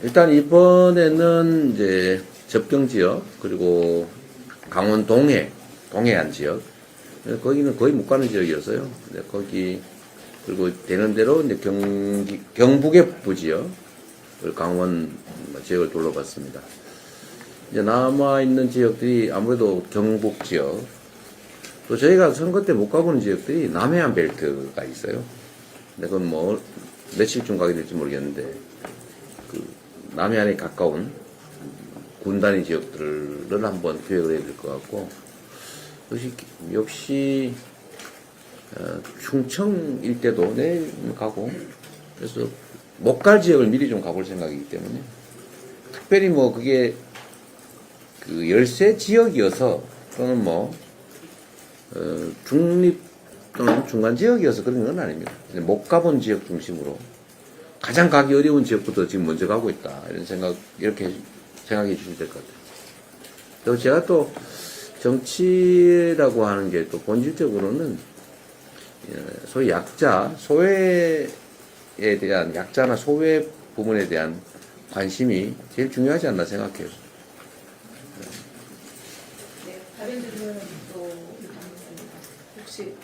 일단 이번에는 이제 접경 지역 그리고 강원 동해안 지역 거기는 거의 못 가는 지역이었어요. 근데 거기 그리고 되는 대로 이제 경북의 북부 지역 강원 지역을 둘러봤습니다. 이제 남아 있는 지역들이 아무래도 경북 지역 또 저희가 선거 때 못 가보는 지역들이 남해안 벨트가 있어요. 근데 그건 뭐 며칠쯤 가게 될지 모르겠는데 그 남해안에 가까운 군 단위 지역들을 한번 기획을 해야 될 것 같고 역시 충청 일대도 내일 가고 그래서 못 갈 지역을 미리 좀 가볼 생각이기 때문에 특별히 뭐 그게 그 열세 지역이어서 또는 뭐 중립 또는 중간 지역이어서 그런 건 아닙니다. 못 가본 지역 중심으로 가장 가기 어려운 지역부터 지금 먼저 가고 있다 이런 생각 이렇게 생각해 주시면 될 것 같아요. 또 제가 또 정치라고 하는 게 또 본질적으로는 소위 약자 소외에 대한 약자나 소외 부분에 대한 관심이 제일 중요하지 않나 생각해요.
네, 다른 질문 또 혹시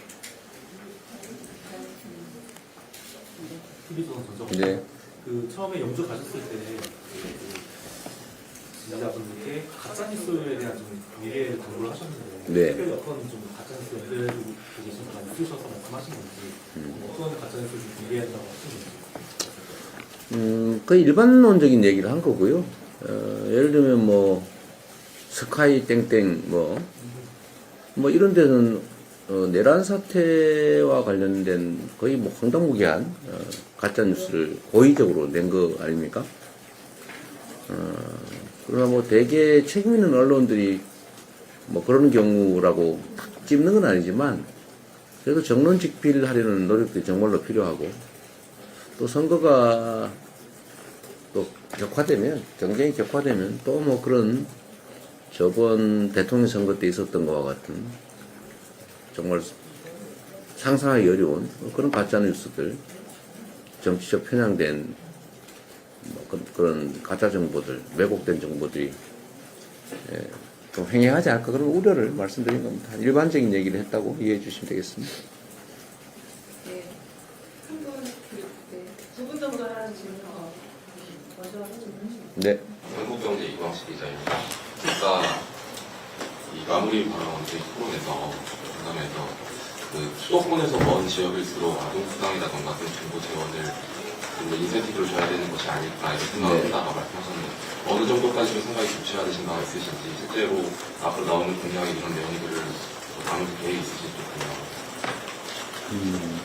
네.
그 처음에 영주 가셨을 때 지지자분들께 가짜뉴스에 대한 좀 미래를 당부를 하셨는데
네.
특별히 어떤 좀 가짜뉴스 연대해주고 계신가 있으셔서 말씀하신 건지 어떤 가짜뉴스를 좀 미래한다고 하시는지
거의 일반론적인 얘기를 한 거고요. 예를 들면 뭐 스카이 땡땡 뭐 이런 데는 내란 사태와 관련된 거의 뭐 황당무계한 가짜 뉴스를 고의적으로 낸 거 아닙니까? 그러나 뭐 대개 책임 있는 언론들이 뭐 그런 경우라고 탁 찝는 건 아니지만 그래도 정론직필하려는 노력들이 정말로 필요하고 또 선거가 또 격화되면 경쟁이 격화되면 또 뭐 그런 저번 대통령 선거 때 있었던 것과 같은 정말 상상하기 어려운 그런 가짜 뉴스들 정치적 편향된 뭐 그런 가짜 정보들 왜곡된 정보들이 좀 횡행하지 않을까 그런 우려를 말씀드린 겁니다. 일반적인 얘기를 했다고 이해해 주시면 되겠습니다.
네. 두 분 정도 하는 질문 먼저
네.
한국경제 이광식 기자입니다. 아까 이 마무리 발언 저희 토론에서 공감해서 그 수도권에서 먼 지역을 주로 아동수당이라던가 그런 정보 재원을 인센티브를 줘야 되는 것이 아닐까 이런 생각을 한다고 말씀하셨는데 어느 정도까지 생각이 구체화되신 바가 있으신지 실제로 앞으로 나오는 공약에 이런 내용들을 담을 계획이 있으신지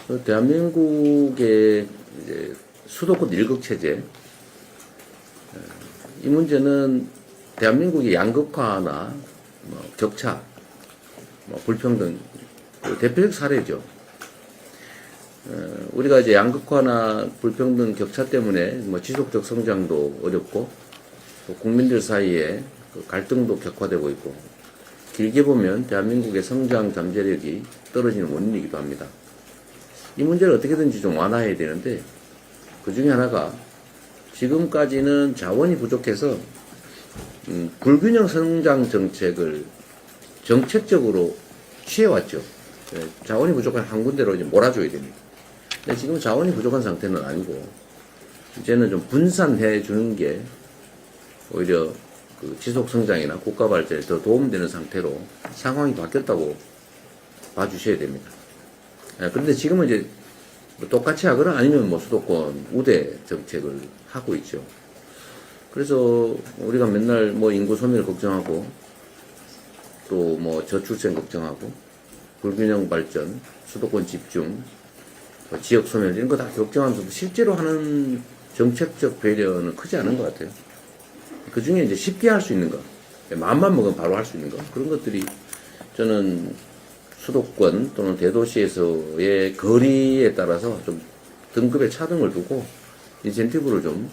궁금합니다.
대한민국의 이제 수도권 일극 체제 이 문제는 대한민국의 양극화나 뭐 격차, 뭐 불평등 대표적 사례죠. 우리가 이제 양극화나 불평등 격차 때문에 뭐 지속적 성장도 어렵고 또 국민들 사이에 그 갈등도 격화되고 있고 길게 보면 대한민국의 성장 잠재력이 떨어지는 원인이기도 합니다. 이 문제를 어떻게든지 좀 완화해야 되는데 그 중에 하나가 지금까지는 자원이 부족해서 불균형 성장 정책을 정책적으로 취해왔죠. 자원이 부족한 한 군데로 이제 몰아줘야 됩니다. 근데 지금 자원이 부족한 상태는 아니고 이제는 좀 분산해 주는 게 오히려 그 지속 성장이나 국가 발전에 더 도움되는 상태로 상황이 바뀌었다고 봐주셔야 됩니다. 그런데 지금은 이제 뭐 똑같이 하거나 아니면 뭐 수도권 우대 정책을 하고 있죠. 그래서 우리가 맨날 뭐 인구 소멸 걱정하고 또 뭐 저출생 걱정하고 불균형 발전, 수도권 집중, 뭐 지역 소멸 이런 거 다 걱정하면서 실제로 하는 정책적 배려는 크지 않은 것 같아요. 그 중에 이제 쉽게 할 수 있는 거, 마음만 먹으면 바로 할 수 있는 거, 그런 것들이 저는 수도권 또는 대도시에서의 거리에 따라서 좀 등급의 차등을 두고 인센티브를 좀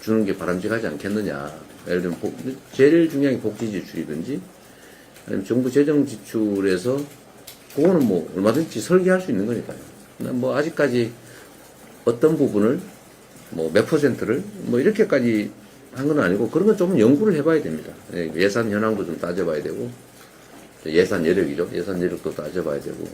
주는 게 바람직하지 않겠느냐. 예를 들면 제일 중요한 게 복지 지출이든지 아니면 정부 재정 지출에서 그거는 뭐 얼마든지 설계할 수 있는 거니까요. 뭐 아직까지 어떤 부분을 뭐 몇 퍼센트를 뭐 이렇게까지 한 건 아니고 그런 건 좀 연구를 해봐야 됩니다. 예산 현황도 좀 따져봐야 되고 예산 여력이죠. 예산 여력도 따져봐야 되고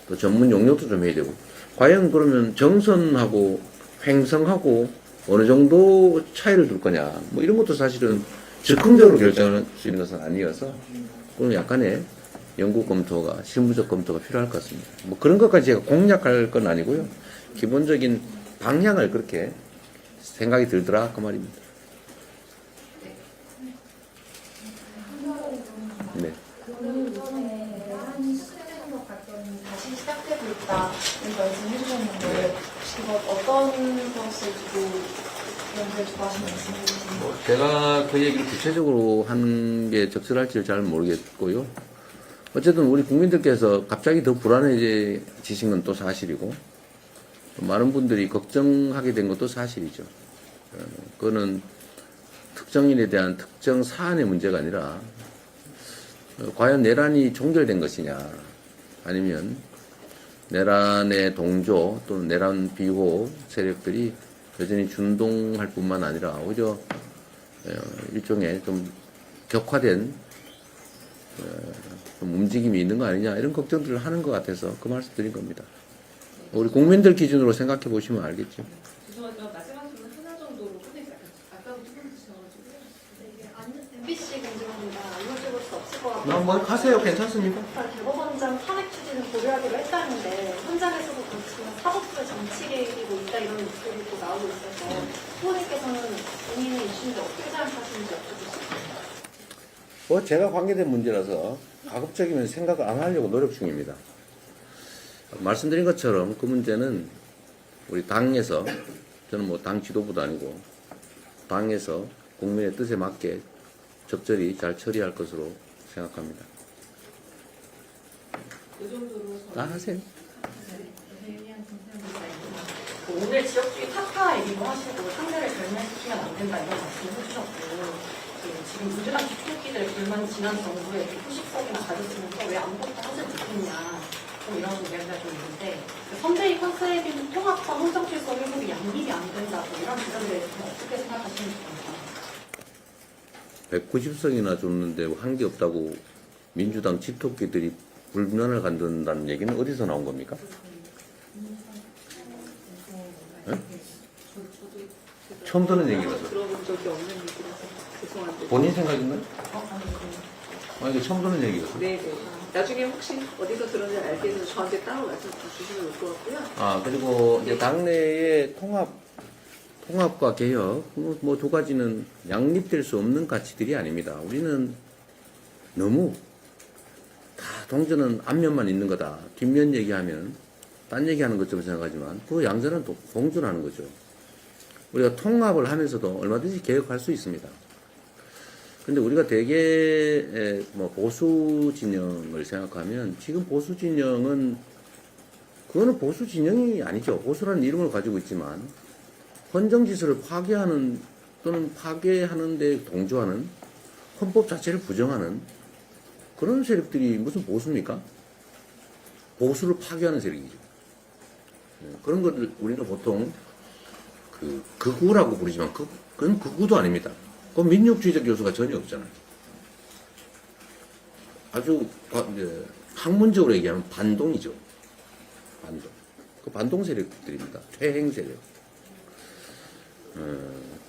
또 전문 용역도 좀 해야 되고 과연 그러면 정선하고 횡성하고 어느 정도 차이를 둘 거냐 뭐 이런 것도 사실은 즉흥적으로 결정할 수 있는 것은 아니어서 그건 약간의 연구 검토가 실무적 검토가 필요할 것 같습니다. 뭐 그런 것까지 제가 공략할 건 아니고요. 기본적인 방향을 그렇게 생각이 들더라 그 말입니다. 네.
다시 시작되고 있다 이런 말씀 해주셨는데 이거 어떤 것을 두고 연구를 두고 하신 말씀이신가요?
제가 그 얘기를 구체적으로 한 게 적절할지 잘 모르겠고요. 어쨌든 우리 국민들께서 갑자기 더 불안해지신 건 또 사실이고 또 많은 분들이 걱정하게 된 것도 사실이죠. 그거는 특정인에 대한 특정 사안의 문제가 아니라 과연 내란이 종결된 것이냐 아니면 내란의 동조 또는 내란 비호 세력들이 여전히 준동할 뿐만 아니라 오히려 일종의 좀 격화된 좀 움직임이 있는 거 아니냐 이런 걱정들을 하는 것 같아서 그 말씀 드린 겁니다. 우리 국민들 기준으로 생각해 보시면 알겠죠.
죄송하지만 마지막 질문 하나 정도로 끝내지 아까부터 조금 지나가지고
MBC 공지입니다. 이용해볼 수 없을 것 같아요.
뭐 가세요. 괜찮습니다.
대법원장 탄핵 추진을 고려하기로 했다는데 현장에서도 그렇지만 사법부의 정치 개입이고 있다 이런 목소리도 나오고 있어서 후보님께서는 본인의 이슈인데 어떻게 생각하시는지 여쭤보겠습니다.
뭐 제가 관계된 문제라서 가급적이면 생각을 안 하려고 노력 중입니다. 말씀드린 것처럼 그 문제는 우리 당에서 저는 뭐 당 지도부도 아니고 당에서 국민의 뜻에 맞게 적절히 잘 처리할 것으로 생각합니다. 하세요.
오늘 지역주의 타파 얘기도 하시고 상대를 결면시키면 안 된다 이런 말씀을 해주셨고 지금 민주당 기초기들 불만 지난 정부에 후식석이나 가졌으면서 왜 아무것도 하지 못했냐 이런 이야기가 좀 있는데 선대위 컨셉인 통합과 헌정질서 회복이 양립이 안 된다 이런 지점에 대해서 어떻게 생각하시는지 궁금합니다.
190석이나 줬는데 한 게 없다고 민주당 집토끼들이 불만을 갖는다는 얘기는 어디서 나온 겁니까? 네? 처음 듣는 얘기라서.
들어본 적이 없는 얘기라서 죄송한데.
본인 생각인가요? 이게 처음 듣는 얘기였어요.
네네. 나중에 혹시 어디서 들었는지 알게 되면 저한테 따로 말씀 주시면 좋을 것 같고요.
그리고 이제 당내의 통합과 개혁, 뭐 두 가지는 양립될 수 없는 가치들이 아닙니다. 우리는 너무 다 동전은 앞면만 있는 거다. 뒷면 얘기하면 딴 얘기하는 것처럼 생각하지만 그 양전은 또 공존하는 거죠. 우리가 통합을 하면서도 얼마든지 개혁할 수 있습니다. 근데 우리가 대개 뭐 보수 진영을 생각하면 지금 보수 진영은 그거는 보수 진영이 아니죠. 보수라는 이름을 가지고 있지만 헌정질서를 파괴하는 또는 파괴하는 데 동조하는 헌법 자체를 부정하는 그런 세력들이 무슨 보수입니까? 보수를 파괴하는 세력이죠. 그런 것들 우리는 보통 극우라고 부르지만 그건 극우도 아닙니다. 그 민족주의적 요소가 전혀 없잖아요. 아주 학문적으로 얘기하면 반동이죠. 반동. 그 반동 세력들입니다. 퇴행 세력.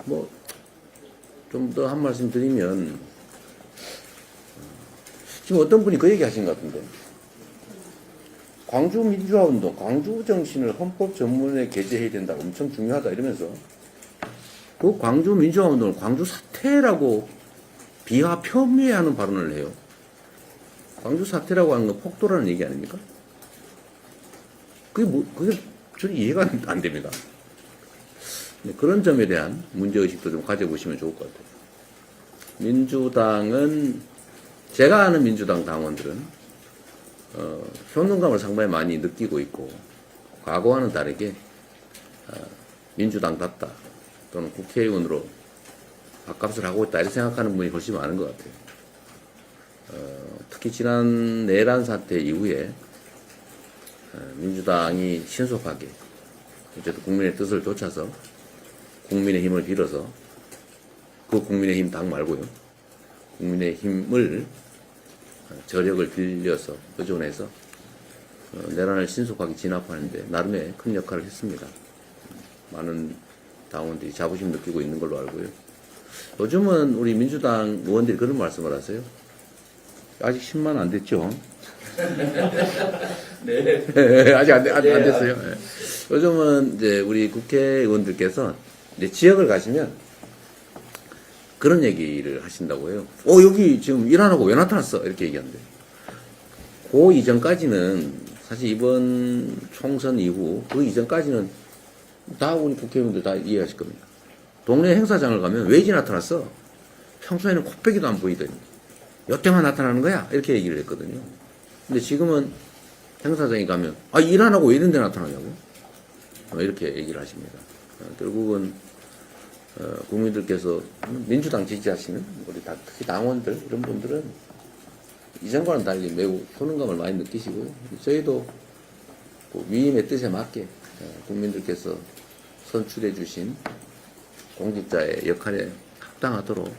뭐 좀 더 한 말씀 드리면 지금 어떤 분이 그 얘기 하신 것 같은데 광주 민주화운동, 광주 정신을 헌법 전문에 게재해야 된다, 엄청 중요하다 이러면서 그 광주 민주화운동을 광주 사태라고 비하 폄훼하는 발언을 해요. 광주 사태라고 하는 건 폭도라는 얘기 아닙니까? 그게 저는 이해가 안 됩니다. 그런 점에 대한 문제의식도 좀 가져보시면 좋을 것 같아요. 민주당은, 제가 아는 민주당 당원들은, 효능감을 상당히 많이 느끼고 있고, 과거와는 다르게, 민주당답다, 또는 국회의원으로 밥값을 하고 있다, 이렇게 생각하는 분이 훨씬 많은 것 같아요. 특히 지난 내란 사태 이후에, 민주당이 신속하게, 어쨌든 국민의 뜻을 쫓아서, 국민의 힘을 빌어서, 그 국민의힘 당 말고요. 국민의힘을 저력을 빌려서 의존해서 내란을 신속하게 진압하는데 나름의 큰 역할을 했습니다. 많은 당원들이 자부심 느끼고 있는 걸로 알고요. 요즘은 우리 민주당 의원들이 그런 말씀을 하세요. 아직 10만 안 됐죠? 네. 아직 안 됐어요. 네. 요즘은 이제 우리 국회의원들께서 이제 지역을 가시면 그런 얘기를 하신다고 해요. 여기 지금 일 안 하고 왜 나타났어? 이렇게 얘기하는데. 그 이전까지는, 사실 이번 총선 이후, 그 이전까지는 다 우리 국회의원들 다 이해하실 겁니다. 동네 행사장을 가면 왜 이제 나타났어? 평소에는 코빼기도 안 보이더니, 여태만 나타나는 거야? 이렇게 얘기를 했거든요. 근데 지금은 행사장에 가면, 일 안 하고 왜 이런 데 나타나냐고? 이렇게 얘기를 하십니다. 결국은, 국민들께서 민주당 지지하시는 우리 특히 당원들 이런 분들은 이전과는 달리 매우 효능감을 많이 느끼시고요. 저희도 그 위임의 뜻에 맞게 국민들께서 선출해 주신 공직자의 역할에 합당하도록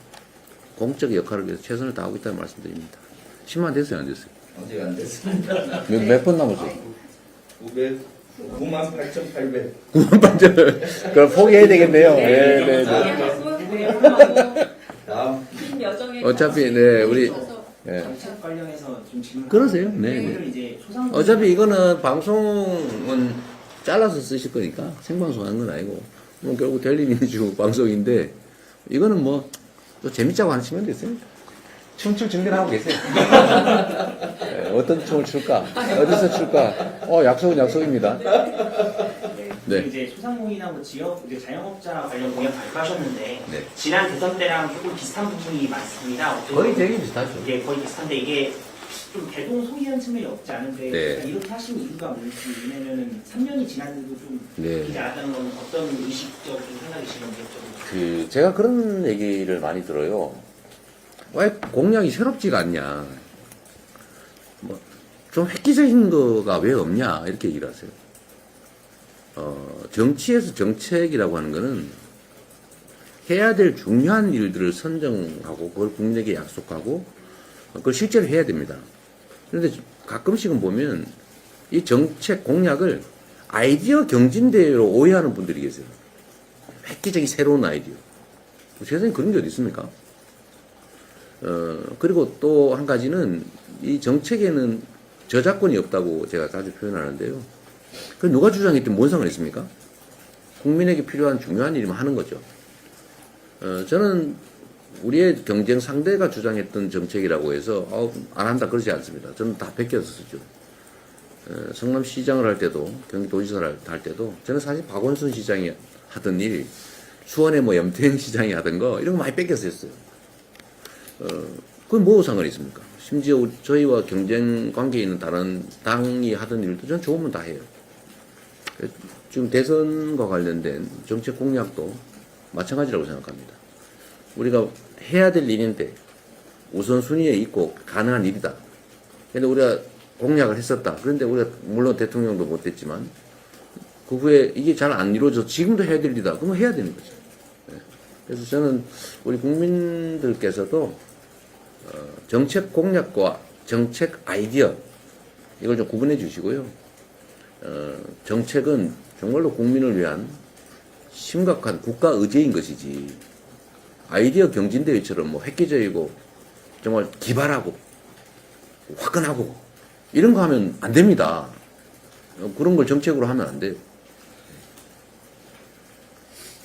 공적 역할을 위해서 최선을 다하고 있다는 말씀드립니다. 10만 됐어요, 안 됐어요?
아직 안 됐습니다.
몇 번 남았어요?
98,800.
98,800. 그럼 포기해야 되겠네요. 네. 어차피, 네, 우리.
정책 관련해서 좀 질문.
그러세요? 네.
이제
어차피 이거는 방송은 잘라서 쓰실 거니까 생방송 하는 건 아니고, 결국 델리민주 방송인데, 이거는 또 재밌자고 하시면 됐어요. 춤출 준비를 하고 계세요. 네, 어떤 춤을 출까? 어디서 출까? 약속은 약속입니다.
네. 이제 소상공인하고 지역 이제 자영업자 관련 공약 발표하셨는데 지난 대선 때랑 조금 비슷한 부분이 많습니다.
거의 되게 비슷하죠.
예, 거의 비슷한데 이게 좀 대동소이한 측면이 없지 않은데
네.
이렇게 하신 이유가 뭔지, 왜냐면은 3년이 지났는데도 좀 되지 않았다는 건 어떤 의식적인 생각이시는지 좀.
제가 그런 얘기를 많이 들어요. 왜 공약이 새롭지가 않냐. 좀 획기적인 거가 왜 없냐. 이렇게 얘기를 하세요. 정치에서 정책이라고 하는 거는 해야 될 중요한 일들을 선정하고 그걸 국민에게 약속하고 그걸 실제로 해야 됩니다. 그런데 가끔씩은 보면 이 정책 공약을 아이디어 경진대회로 오해하는 분들이 계세요. 획기적인 새로운 아이디어. 세상에 그런 게 어디 있습니까? 그리고 또 한 가지는 이 정책에는 저작권이 없다고 제가 자주 표현하는데요. 그 누가 주장했든 뭔 상관 있습니까? 국민에게 필요한 중요한 일이면 하는 거죠. 저는 우리의 경쟁 상대가 주장했던 정책이라고 해서 안 한다 그러지 않습니다. 저는 다 베껴서 쓰죠. 성남시장을 할 때도 경기도지사를 할 때도 저는 사실 박원순 시장이 하던 일, 수원의 염태영 시장이 하던 거 이런 거 많이 뺏겨서 했어요. 그건 뭐 상관이 있습니까? 심지어 저희와 경쟁 관계에 있는 다른 당이 하던 일도 저는 좋으면 다 해요. 지금 대선과 관련된 정책 공약도 마찬가지라고 생각합니다. 우리가 해야 될 일인데 우선순위에 있고 가능한 일이다. 근데 우리가 공약을 했었다. 그런데 우리가 물론 대통령도 못했지만 그 후에 이게 잘 안 이루어져서 지금도 해야 될 일이다. 그러면 해야 되는 거죠. 그래서 저는 우리 국민들께서도 정책 공약과 정책 아이디어 이걸 좀 구분해 주시고요. 정책은 정말로 국민을 위한 심각한 국가 의제인 것이지 아이디어 경진대회처럼 획기적이고 정말 기발하고 화끈하고 이런 거 하면 안 됩니다. 그런 걸 정책으로 하면 안 돼요.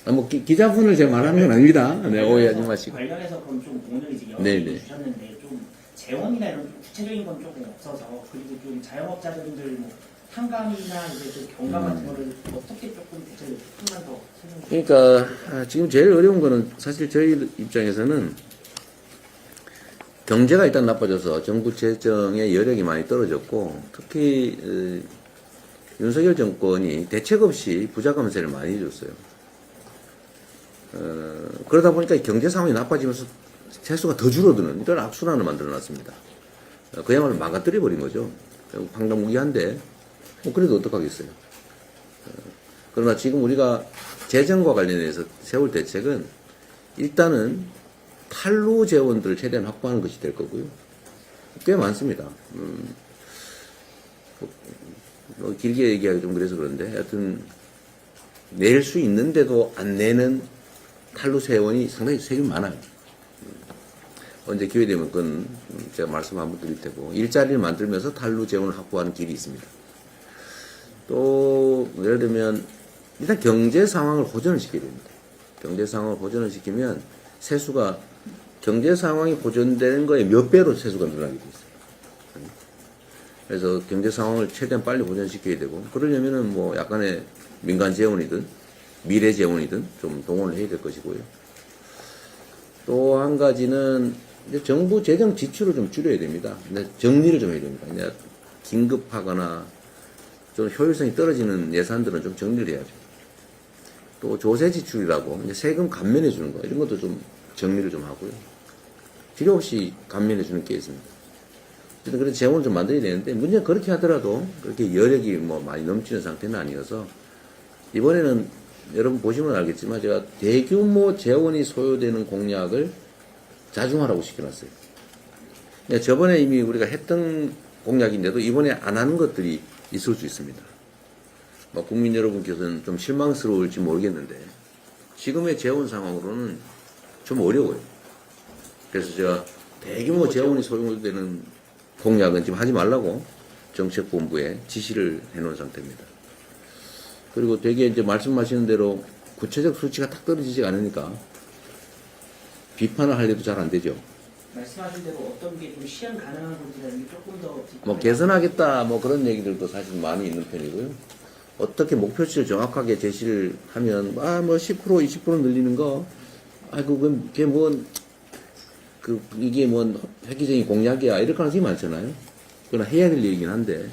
뭐 기자분을 제가 말하는 건 아닙니다. 네, 오해하지 마시고.
관련해서 그럼 좀 오늘 이제
네네.
연락을 주셨는데 좀 재원이나 이런 좀 구체적인 건 조금 없어서 그리고 좀 자영업자분들 뭐 상감이나 이제 좀 경감 같은 거를 어떻게 조금 대체를 조금만 더 설명해 주세요.
그러니까 지금 제일 어려운 거는 사실 저희 입장에서는 경제가 일단 나빠져서 정부 재정의 여력이 많이 떨어졌고 특히 윤석열 정권이 대책 없이 부자 감세를 많이 해줬어요. 그러다 보니까 경제 상황이 나빠지면서 세수가 더 줄어드는 이런 악순환을 만들어놨습니다. 그야말로 망가뜨려버린 거죠. 황당무계한데 뭐 그래도 어떡하겠어요. 그러나 지금 우리가 재정과 관련해서 세울 대책은 일단은 탈루 재원들을 최대한 확보하는 것이 될 거고요. 꽤 많습니다. 뭐 길게 얘기하기 좀 그래서 그런데 하여튼 낼 수 있는데도 안 내는 탈루 재원이 상당히 세금 많아요. 언제 기회 되면 그건 제가 말씀 한번 드릴 테고 일자리를 만들면서 탈루 재원을 확보하는 길이 있습니다. 또 예를 들면 일단 경제 상황을 호전을 시켜야 됩니다. 경제 상황을 호전을 시키면 세수가 경제 상황이 호전되는 거에 몇 배로 세수가 늘어나게 돼 있어요. 그래서 경제 상황을 최대한 빨리 호전시켜야 되고 그러려면은 뭐 약간의 민간 재원이든 미래 재원이든 좀 동원을 해야 될 것이고요. 또 한 가지는 이제 정부 재정 지출을 좀 줄여야 됩니다. 근데 정리를 좀 해야 됩니다. 이제 긴급하거나 좀 효율성이 떨어지는 예산들은 좀 정리를 해야죠. 또 조세 지출이라고 이제 세금 감면해 주는 거 이런 것도 좀 정리를 좀 하고요. 필요 없이 감면해 주는 게 있습니다. 어쨌든 그런 재원을 좀 만들어야 되는데 문제는 그렇게 하더라도 그렇게 여력이 뭐 많이 넘치는 상태는 아니어서 이번에는 여러분 보시면 알겠지만 제가 대규모 재원이 소요되는 공약을 자중하라고 시켜놨어요. 저번에 이미 우리가 했던 공약인데도 이번에 안 하는 것들이 있을 수 있습니다. 뭐 국민 여러분께서는 좀 실망스러울지 모르겠는데 지금의 재원 상황으로는 좀 어려워요. 그래서 제가 대규모 재원이 소요되는 공약은 지금 하지 말라고 정책본부에 지시를 해놓은 상태입니다. 그리고 되게 이제 말씀하시는 대로 구체적 수치가 딱 떨어지지 않으니까 비판을 하려도 잘 안 되죠.
말씀하신 대로 어떤 게 좀 실현 가능한 건지라는 게 조금 더
뭐 개선하겠다 뭐 그런 얘기들도 사실 많이 있는 편이고요. 어떻게 목표치를 정확하게 제시를 하면 뭐 10% 20% 늘리는 거 그게 이게 뭐 획기적인 공약이야 이럴 가능성이 많잖아요. 그러나 해야 될 얘기긴 한데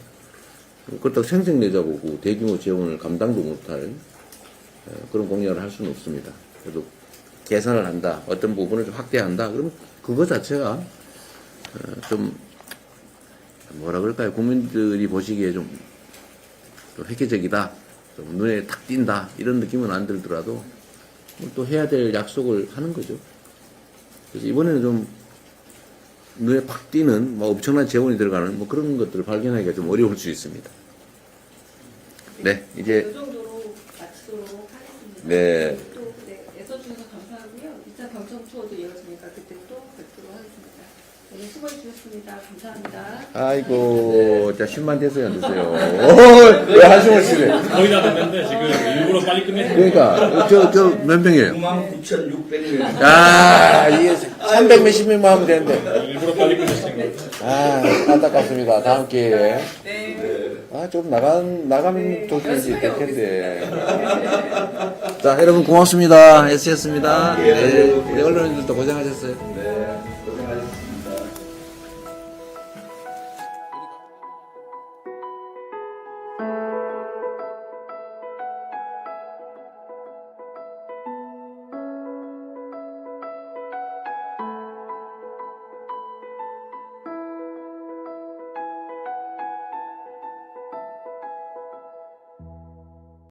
그렇다고 생색내자고 대규모 재원을 감당도 못할 그런 공약을 할 수는 없습니다. 그래도 개선을 한다, 어떤 부분을 좀 확대한다, 그러면 그거 자체가 좀 뭐라 그럴까요? 국민들이 보시기에 좀 획기적이다, 좀 눈에 탁 띈다 이런 느낌은 안 들더라도 또 해야 될 약속을 하는 거죠. 그래서 이번에는 좀 눈에 팍 띄는 뭐 엄청난 재원이 들어가는 뭐 그런 것들을 발견하기가 좀 어려울 수 있습니다. 네, 이제
이 정도로 마치도록 하겠습니다.
네.
또 애써주셔서 감사하고요. 2차 경청 투어도 이어지니까 그때 또 뵙도록 하겠습니다. 오늘 수고해 주셨습니다. 감사합니다.
아이고, 자 10만 됐어요, 안 됐어요? 왜 한숨을 쉬래?
거의 다 됐는데 지금 일부러 빨리 끝내는
그러니까 저 몇 명이에요?
99,600명.
아, 이게 300 몇십 명만 하면 되는데.
일부러 빨리 끝내신 거예요.
안타깝습니다. 다음 기회에. 좀 나가면 도시지 될 텐데. 자, 여러분 고맙습니다. SC였습니다. 네, 우리 언론인들도 고생하셨어요.